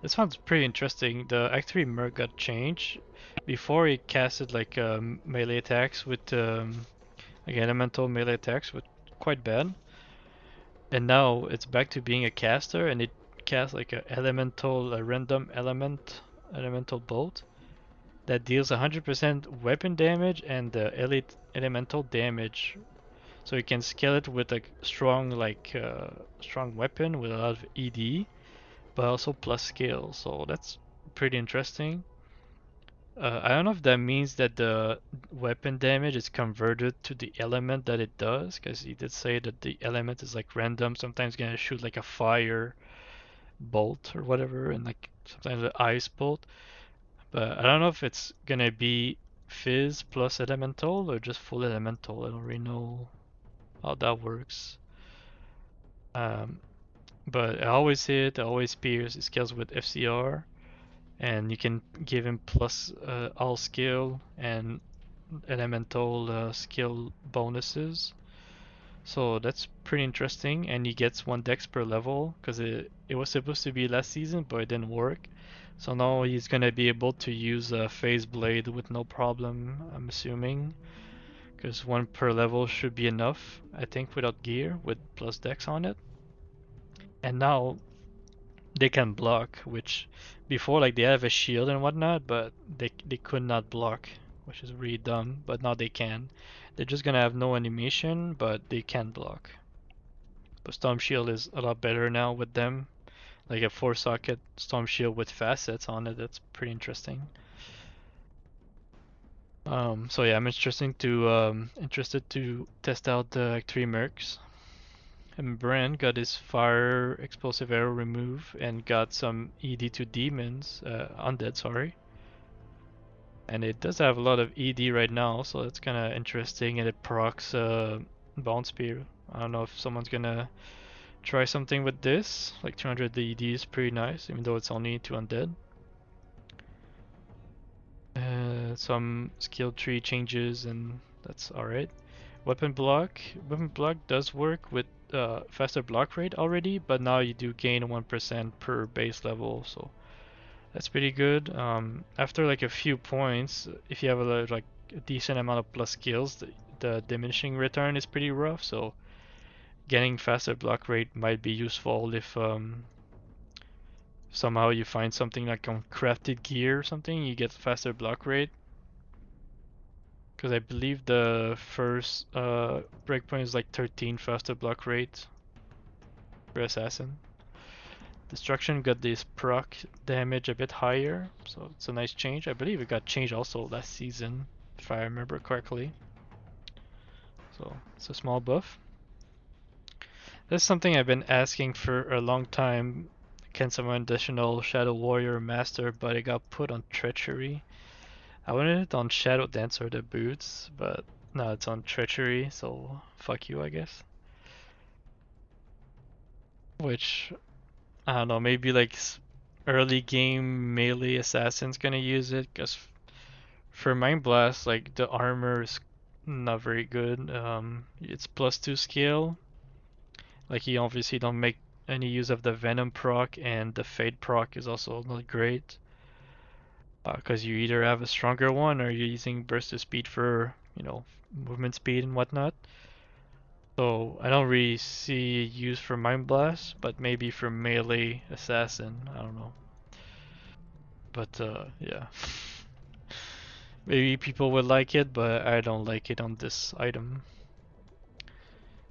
This one's pretty interesting. The Act 3 Merc got changed. Before it casted like melee attacks with like elemental melee attacks with quite bad. And now it's back to being a caster and it casts like a random elemental bolt that deals 100% weapon damage and elite elemental damage. So you can scale it with a strong weapon with a lot of ED, but also plus skill. So that's pretty interesting. I don't know if that means that the weapon damage is converted to the element that it does, because he did say that the element is like random. Sometimes gonna shoot like a fire bolt or whatever, and like sometimes an ice bolt. But I don't know if it's gonna be fizz plus elemental or just full elemental. I don't really know how that works. Um, but I always hit, I always pierce. It scales with FCR, and you can give him plus all skill and elemental skill bonuses. So that's pretty interesting, and he gets one dex per level because it was supposed to be last season, but it didn't work. So now he's gonna be able to use a phase blade with no problem, I'm assuming, because one per level should be enough, I think, without gear with plus dex on it. And now they can block, which before like they have a shield and whatnot, but they could not block, which is really dumb. But now they can. They're just gonna have no animation, but they can block. But Storm Shield is a lot better now with them. Like a 4-socket Storm Shield with facets on it. That's pretty interesting. So yeah, I'm interested to test out the 3 mercs. And Brand got his fire explosive arrow remove and got some ED to demons, undead, sorry. And it does have a lot of ED right now, so that's kind of interesting. And it procs Bound Spear. I don't know if someone's gonna try something with this. Like 200 ED is pretty nice, even though it's only 2 undead. Some skill tree changes, and that's alright. Weapon block. Weapon block does work with faster block rate already, but now you do gain 1% per base level, so that's pretty good. After like a few points, if you have like a decent amount of plus skills, the diminishing return is pretty rough, so getting faster block rate might be useful if somehow you find something like on crafted gear or something, you get faster block rate. Because I believe the first breakpoint is like 13 faster block rate for assassin. Destruction got this proc damage a bit higher, so it's a nice change. I believe it got changed also last season, if I remember correctly. So it's a small buff. This is something I've been asking for a long time. Can someone additional Shadow Warrior Master, but it got put on Treachery. I wanted it on Shadow Dancer, the boots, but now it's on Treachery, so fuck you, I guess. Which, I don't know, maybe like early game melee assassin's gonna use it, because for Mind Blast, like the armor is not very good. It's +2 scale. Like you obviously don't make any use of the Venom proc, and the Fade proc is also not great. Because you either have a stronger one or you're using burst of speed for, movement speed and whatnot. So I don't really see use for Mind Blast, but maybe for melee assassin, I don't know. But yeah. Maybe people would like it, but I don't like it on this item.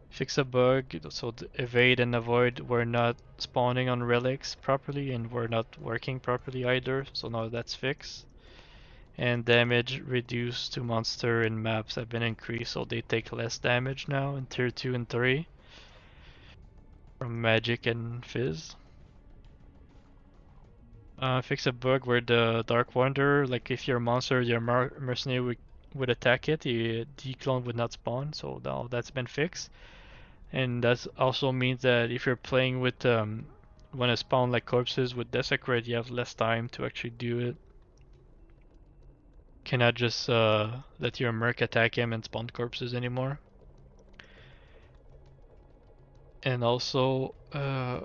Fix a bug, so the evade and avoid were not spawning on relics properly and were not working properly either, so now that's fixed. And damage reduced to monster in maps have been increased, so they take less damage now in tier 2 and 3 from magic and fizz. Fix a bug where the Dark Wanderer, like if your monster, your mercenary would attack it, the clone would not spawn, so now that's been fixed. And that also means that if you're playing with when it spawn like corpses with Desecrate, you have less time to actually do it. Cannot just let your merc attack him and spawn corpses anymore. And also, I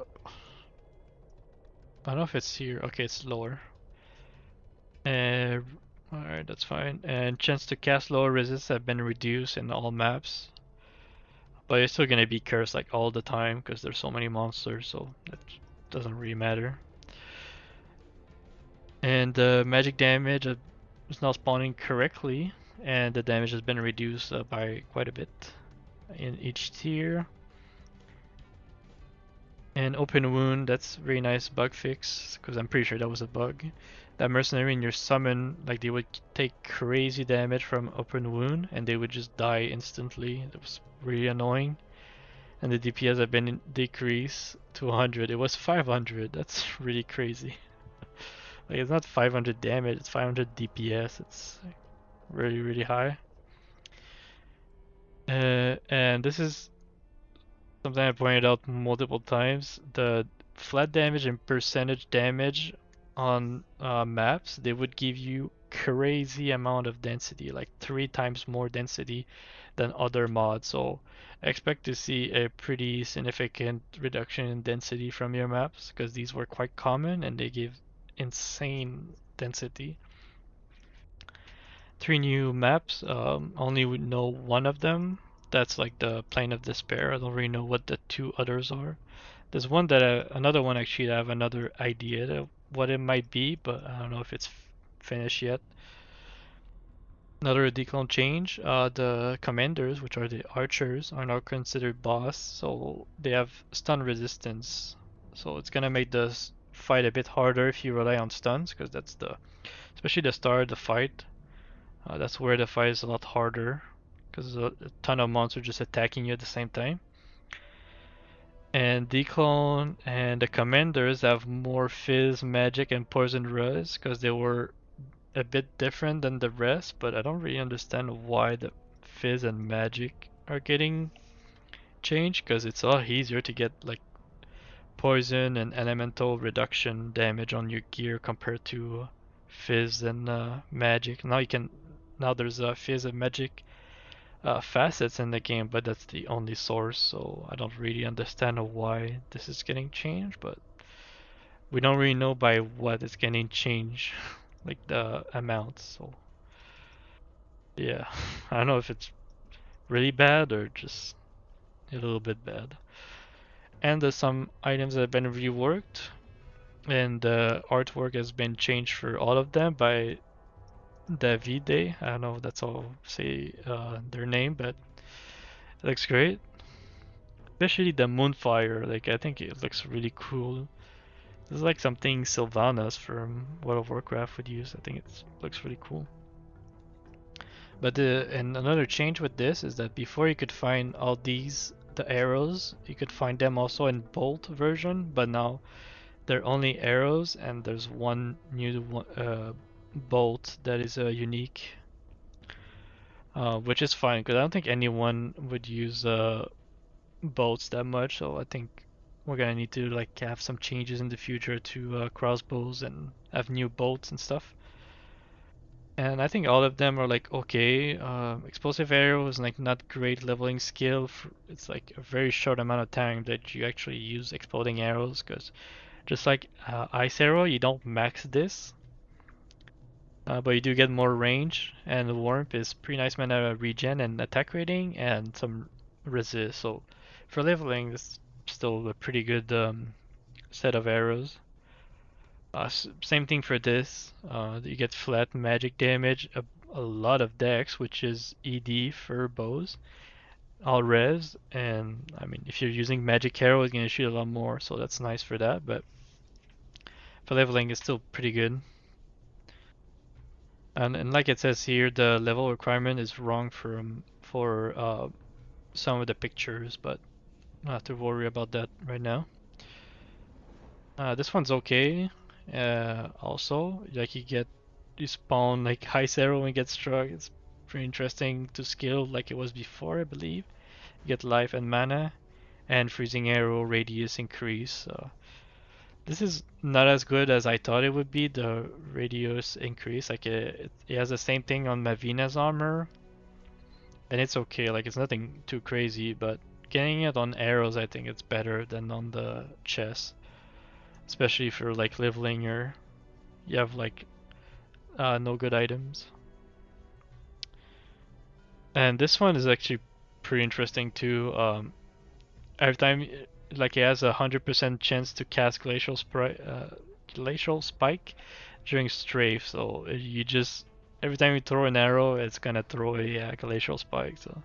don't know if it's here. Okay, it's lower. Alright, that's fine. And chance to cast lower resists have been reduced in all maps. But you're still gonna be cursed like all the time because there's so many monsters, so it doesn't really matter. And the magic damage is now spawning correctly, and the damage has been reduced by quite a bit in each tier. And open wound, that's very nice bug fix, because I'm pretty sure that was a bug. That mercenary in your summon, like they would take crazy damage from open wound, and they would just die instantly. That was really annoying. And the DPS have been decreased to 100. It was 500. That's really crazy. Like it's not 500 damage, it's 500 DPS. It's really, really high. And this is something I pointed out multiple times. The flat damage and percentage damage on maps, they would give you crazy amount of density, like 3 times more density than other mods. So expect to see a pretty significant reduction in density from your maps, because these were quite common and they give insane density. 3 new maps, only we know one of them. That's like the Plane of Despair. I don't really know what the 2 others are. There's one that another one actually I have another idea of what it might be, but I don't know if it's finished yet. Another declone change. The commanders, which are the archers, are now considered boss, so they have stun resistance. So it's gonna make the fight a bit harder if you rely on stuns, because that's especially the start of the fight. That's where the fight is a lot harder, because there's a ton of monsters just attacking you at the same time. And Declone and the Commanders have more Fizz, Magic, and Poison Res because they were a bit different than the rest, but I don't really understand why the Fizz and Magic are getting changed because it's a lot easier to get like Poison and Elemental reduction damage on your gear compared to Fizz and Magic. Now there's a Fizz and Magic facets in the game, but that's the only source, so I don't really understand why this is getting changed, but we don't really know by what it's getting changed, like the amounts, so yeah, I don't know if it's really bad or just a little bit bad. And there's some items that have been reworked, and the artwork has been changed for all of them by Davide. I don't know if that's all say their name, but it looks great. Especially the Moonfire, like I think it looks really cool. This is like something Sylvanas from World of Warcraft would use. I think it looks really cool. But and another change with this is that before you could find all the arrows, you could find them also in bolt version, but now they're only arrows, and there's one new bolt that is unique, which is fine because I don't think anyone would use bolts that much. So I think we're gonna need to like have some changes in the future to crossbows and have new bolts and stuff. And I think all of them are like okay. Explosive arrow is like not great leveling skill. It's like a very short amount of time that you actually use exploding arrows because just like ice arrow, you don't max this, but you do get more range. And warmth is pretty nice mana regen and attack rating and some resist. So for leveling, it's still a pretty good set of arrows. Same thing for this. You get flat magic damage, a lot of dex, which is ED for bows, all res, and I mean if you're using magic arrow, it's gonna shoot a lot more, so that's nice for that. But for leveling, it's still pretty good. And like it says here, the level requirement is wrong for some of the pictures, but not have to worry about that right now. This one's okay. Also, like you spawn like high arrow and get struck. It's pretty interesting to skill like it was before, I believe. You get life and mana, and freezing arrow radius increase. So this is not as good as I thought it would be. The radius increase, like it has the same thing on Mavina's armor, and it's okay. Like it's nothing too crazy, but getting it on arrows, I think it's better than on the chest, especially for like leveling or you have like no good items. And this one is actually pretty interesting too. Every time, like it has 100% chance to cast Glacial Spike during Strafe. So you just every time you throw an arrow, it's gonna throw a Glacial Spike. So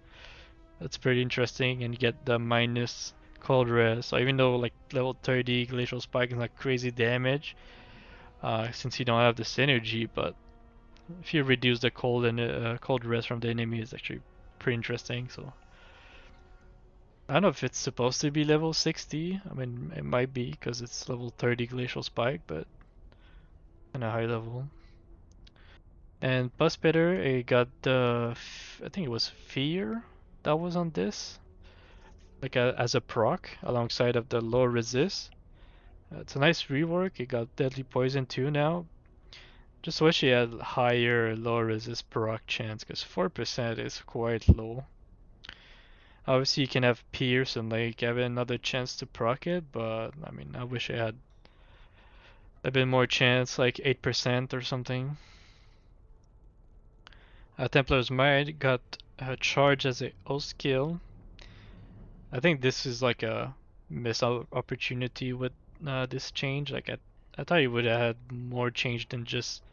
that's pretty interesting, and you get the minus cold res. So even though like level 30 Glacial Spike is not crazy damage, since you don't have the synergy, but if you reduce the cold and cold res from the enemy, it's actually pretty interesting. So I don't know if it's supposed to be level 60. I mean, it might be because it's level 30 Glacial Spike, but in a high level. And Puspitter, it got the, I think it was Fear that was on this, like as a proc alongside of the low resist. It's a nice rework. It got Deadly Poison too now. Just wish it had higher low resist proc chance because 4% is quite low. Obviously, you can have Pierce and like have another chance to proc it, but I mean, I wish it had a bit more chance, like 8% or something. Templar's Might got a charge as a O skill. I think this is like a missed opportunity with this change. Like I thought you would have had more change than just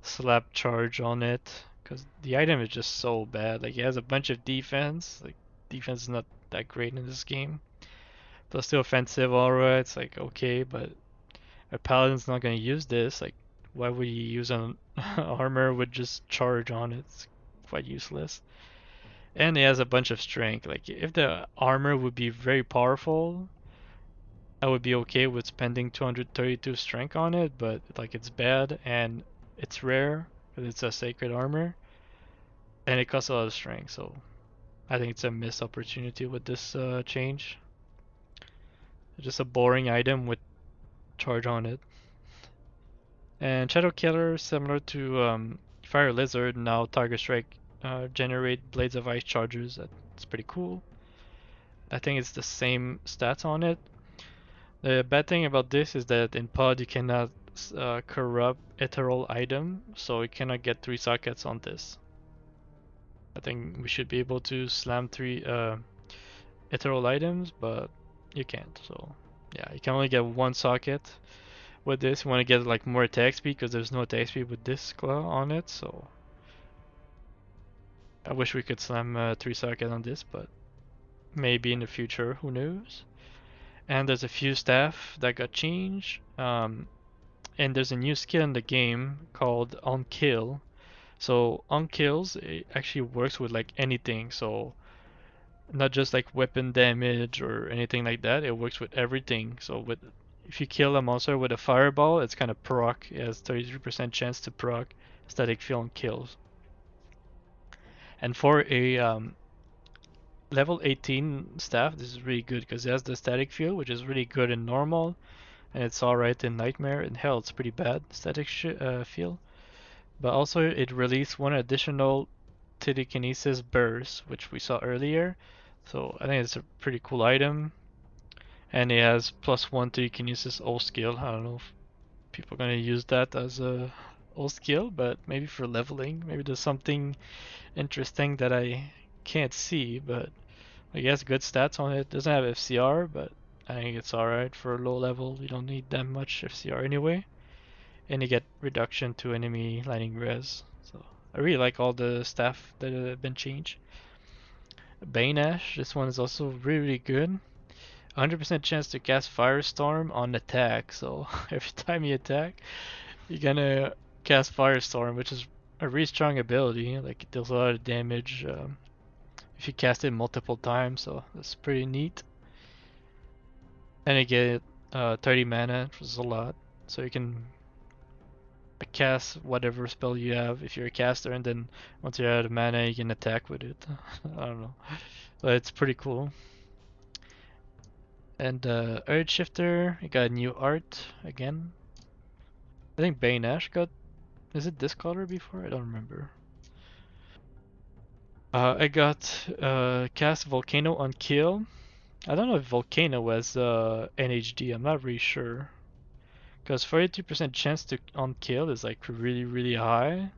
slap charge on it, because the item is just so bad. Like it has a bunch of defense. Like defense is not that great in this game. Plus the offensive aura, it's like okay, but a paladin's not gonna use this. Like why would you use an armor with just charge on it? It's quite useless. And it has a bunch of strength. Like if the armor would be very powerful, I would be okay with spending 232 strength on it, but like it's bad and it's rare because it's a sacred armor and it costs a lot of strength. So I think it's a missed opportunity with this change. It's just a boring item with charge on it. And Shadow Killer, similar to Fire Lizard, now Tiger Strike generate Blades of Ice charges. That's pretty cool. I think it's the same stats on it. The bad thing about this is that in pod you cannot corrupt ethereal item, so you cannot get 3 sockets on this. I think we should be able to slam 3 ethereal items, but you can't. So yeah, you can only get 1 socket with this. You want to get like more attack speed because there's no attack speed with this claw on it. So I wish we could slam 3 sockets on this, but maybe in the future, who knows? And there's a few staff that got changed. And there's a new skill in the game called on kill. So on kills it actually works with like anything. So not just like weapon damage or anything like that. It works with everything. So with if you kill a monster with a fireball, it's kind of proc. It has 33% chance to proc static field on kills. And for a level 18 staff, this is really good because it has the static field, which is really good in normal, and it's alright in nightmare. In hell, it's pretty bad static field. But also it released one additional Telekinesis burst, which we saw earlier. So I think it's a pretty cool item. And it has +1 Telekinesis all skill. I don't know if people are gonna use that as a all skill, but maybe for leveling. Maybe there's something interesting that I can't see, but I guess good stats on it. Doesn't have FCR, but I think it's alright for low level. You don't need that much FCR anyway. And you get reduction to enemy lightning res. So I really like all the staff that have been changed. Bane Ash, this one is also really, really good. 100% chance to cast Firestorm on attack. So every time you attack, you're gonna cast Firestorm, which is a really strong ability. Like it deals a lot of damage if you cast it multiple times. So that's pretty neat. And you get 30 mana, which is a lot. So you can cast whatever spell you have if you're a caster, and then once you're out of mana you can attack with it. I don't know, but it's pretty cool. And Earth Shifter, you got new art again. I think Bane Ash got, is it this color before? I don't remember. I got cast Volcano on kill. I don't know if Volcano was NHD, I'm not really sure. Because 42% chance to on kill is like really, really high.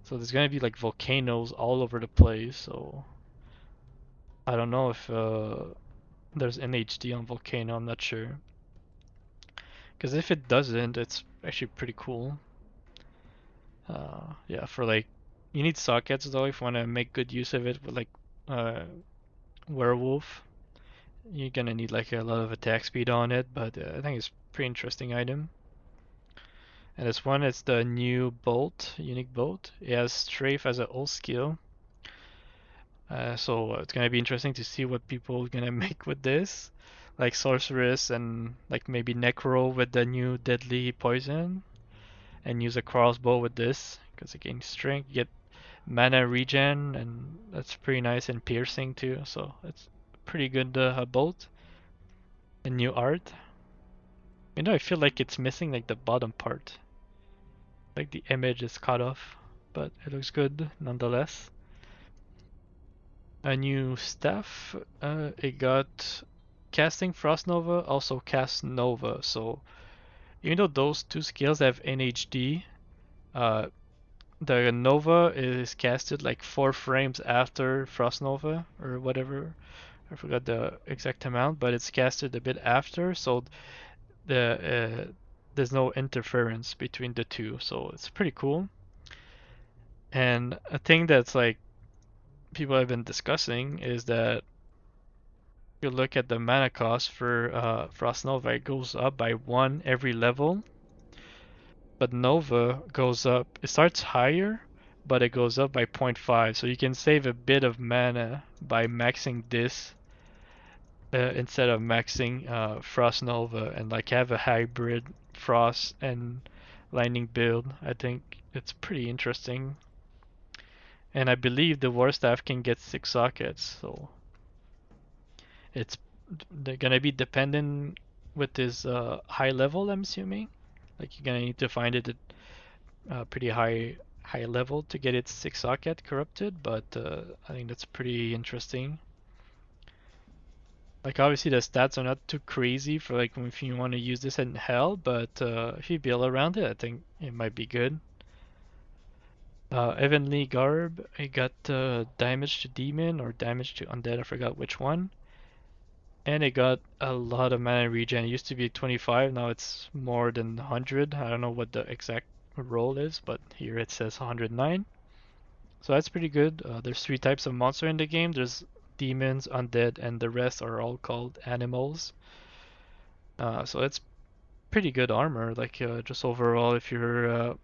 So there's gonna be like volcanoes all over the place, so I don't know if there's NHD on volcano, I'm not sure. Because if it doesn't, it's actually pretty cool. Yeah, for like, you need sockets though if you want to make good use of it with like uh, werewolf. You're gonna need like a lot of attack speed on it, but I think it's a pretty interesting item. And this one is the new bolt, unique bolt. It has Strafe as an old skill. So it's gonna be interesting to see what people are gonna make with this, like sorceress and like maybe necro with the new deadly poison, and use a crossbow with this because it gains strength, you get mana regen, and that's pretty nice, and piercing too. So it's pretty good bolt and new art. You know, I feel like it's missing like the bottom part, like the image is cut off, but it looks good nonetheless. A new staff. It got casting Frost Nova, also cast Nova. So even though those two skills have NHD, uh, the Nova is casted like 4 frames after Frost Nova or whatever I forgot the exact amount, but it's casted a bit after, so there's no interference between the two, so it's pretty cool. And a thing that's like people have been discussing is that you look at the mana cost for Frost Nova, it goes up by 1 every level, but Nova goes up, it starts higher, but it goes up by 0.5, so you can save a bit of mana by maxing this instead of maxing Frost Nova and like have a hybrid Frost and Lightning build. I think it's pretty interesting. And I believe the War Staff can get 6 sockets, so it's they're gonna be dependent with this high level, I'm assuming. Like you're gonna need to find it at pretty high level to get its 6 socket corrupted, but I think that's pretty interesting. Like obviously the stats are not too crazy for like if you want to use this in hell, but if you build around it, I think it might be good. Evenly Garb, I got damage to demon or damage to undead, I forgot which one. And it got a lot of mana regen. It used to be 25, now it's more than 100. I don't know what the exact roll is, but here it says 109. So that's pretty good. There's 3 types of monster in the game. There's demons, undead, and the rest are all called animals. So it's pretty good armor. Like just overall, if you're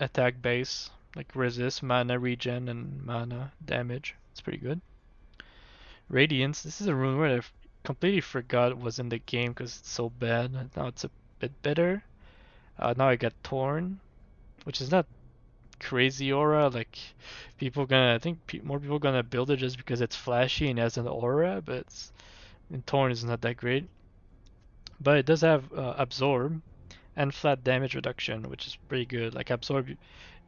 attack base, like resist, mana regen, and mana damage, it's pretty good. Radiance. This is a rune word I completely forgot was in the game because it's so bad. Now it's a bit better. Now I got Torn, which is not crazy aura. Like people gonna, I think more people gonna build it just because it's flashy and has an aura, but and Torn is not that great. But it does have Absorb and flat damage reduction, which is pretty good. Like Absorb,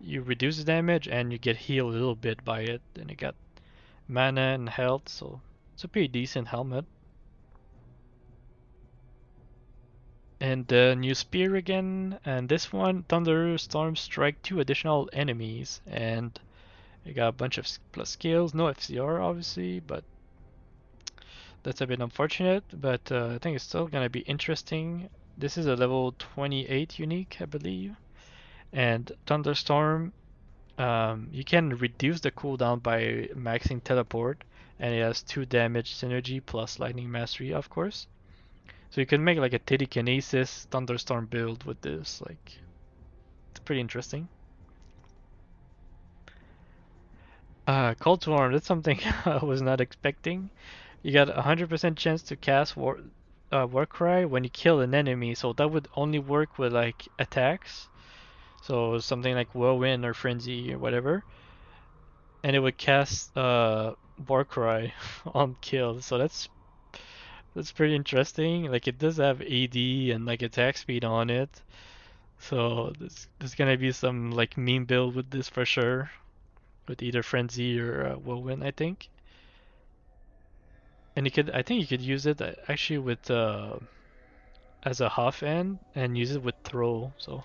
you reduce the damage and you get healed a little bit by it, and you got mana and health, so it's a pretty decent helmet. And the new spear again, and this one, Thunderstorm strike 2 additional enemies, and you got a bunch of plus skills, no FCR obviously, but that's a bit unfortunate, but I think it's still gonna be interesting. This is a level 28 unique, I believe, and Thunderstorm, you can reduce the cooldown by maxing teleport, and it has 2 damage synergy plus lightning mastery, of course. So you can make like a Telekinesis Thunderstorm build with this. Like, it's pretty interesting. Call to Arm, that's something I was not expecting. You got a 100% chance to cast Warcry when you kill an enemy, so that would only work with like attacks. So something like Whirlwind or Frenzy or whatever. And it would cast Warcry on kill. So that's pretty interesting. Like it does have AD and like attack speed on it. So there's gonna be some like meme build with this for sure, with either Frenzy or Whirlwind, I think. And I think you could use it actually with as a half end and use it with throw. So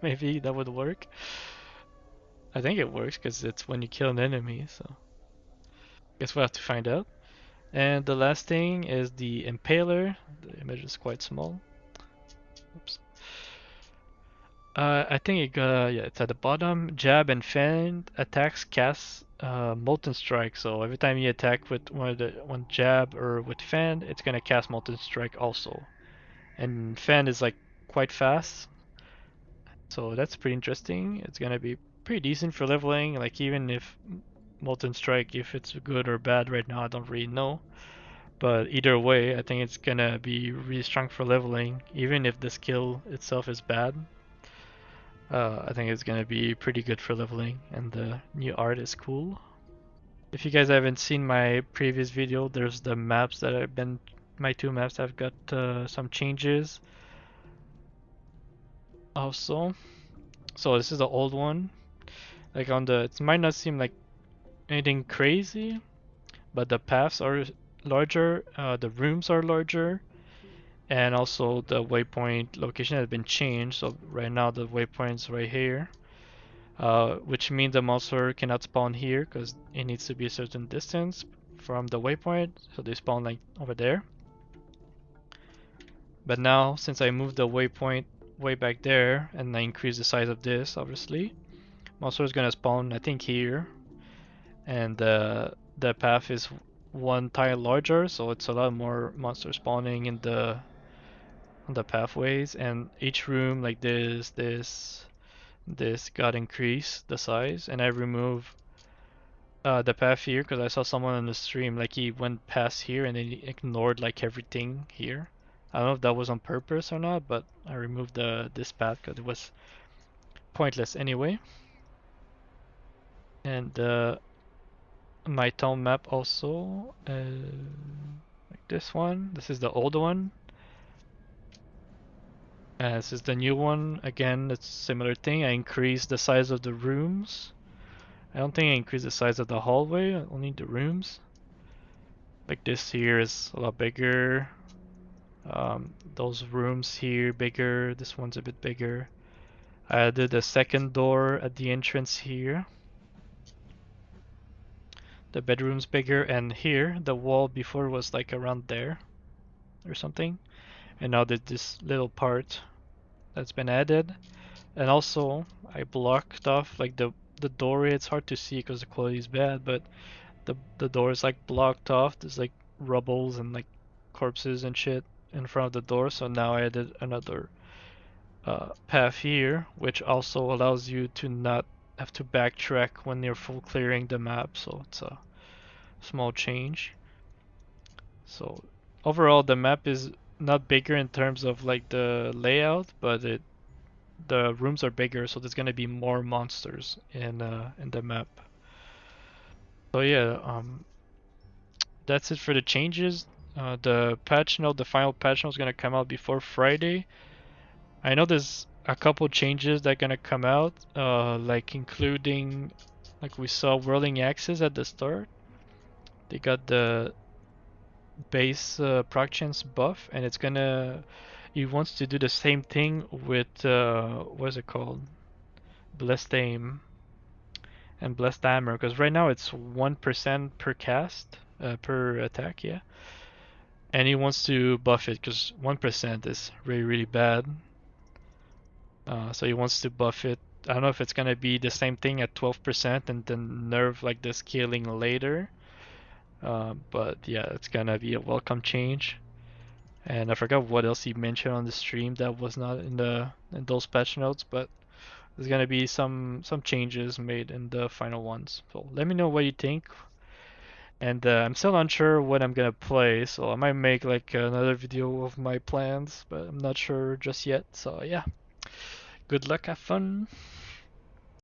maybe that would work. I think it works because it's when you kill an enemy. So guess we'll have to find out. And the last thing is the Impaler. The image is quite small. Oops. I think yeah, it's at the bottom. Jab and fan attacks cast Molten Strike. So every time you attack with one jab or with fan, it's gonna cast Molten Strike also. And fan is like quite fast, so that's pretty interesting. It's gonna be pretty decent for leveling. Like even if Molten Strike, if it's good or bad right now, I don't really know. But either way, I think it's gonna be really strong for leveling, even if the skill itself is bad. I think it's gonna be pretty good for leveling, and the new art is cool. If you guys haven't seen my previous video, there's the maps that I've been, my 2 maps have got some changes also. So this is the old one. Like on the, it might not seem like anything crazy, but the paths are larger, the rooms are larger, and also the waypoint location has been changed. So right now the waypoint's right here. Which means the monster cannot spawn here because it needs to be a certain distance. from the waypoint, so they spawn like over there. But now, since I moved the waypoint way back there, and I increased the size of this, obviously, monster is gonna spawn, I think, here, and the path is one tile larger, so it's a lot more monsters spawning in the pathways, and each room like this got increased the size, and I removed the path here because I saw someone on the stream like he went past here and then he ignored like everything here. I don't know if that was on purpose or not, but I removed this path because it was pointless anyway. And my town map also, like this one. This is the old one. This is the new one. Again, it's a similar thing. I increased the size of the rooms. I don't think I increased the size of the hallway, only the rooms. Like this here is a lot bigger. Those rooms here bigger. This one's a bit bigger. I added a second door at the entrance here. The bedroom's bigger, and here the wall before was like around there or something. And now there's this little part that's been added. And also I blocked off like the doorway. It's hard to see because the quality is bad, but the door is like blocked off. There's like rubbles and like corpses and shit in front of the door. So now I added another path here, which also allows you to not have to backtrack when you're full clearing the map. So it's a small change. So overall, the map is not bigger in terms of like the layout, but the rooms are bigger, so there's gonna be more monsters in the map. So yeah, that's it for the changes. The patch note, the final patch note is gonna come out before Friday. I know there's a couple changes that are gonna come out, like including, like we saw whirling axes at the start. They got the base proc chance buff, and it's gonna, he wants to do the same thing with what is it called, blessed aim and blessed hammer, because right now it's 1% per cast, per attack, yeah. And he wants to buff it because 1% is really really bad. So he wants to buff it. I don't know if it's gonna be the same thing at 12% and then nerf like the scaling later. But yeah, it's gonna be a welcome change. And I forgot what else he mentioned on the stream that was not in those patch notes, but there's gonna be some changes made in the final ones. So let me know what you think. And I'm still unsure what I'm gonna play, so I might make like another video of my plans, but I'm not sure just yet. So yeah, good luck, have fun.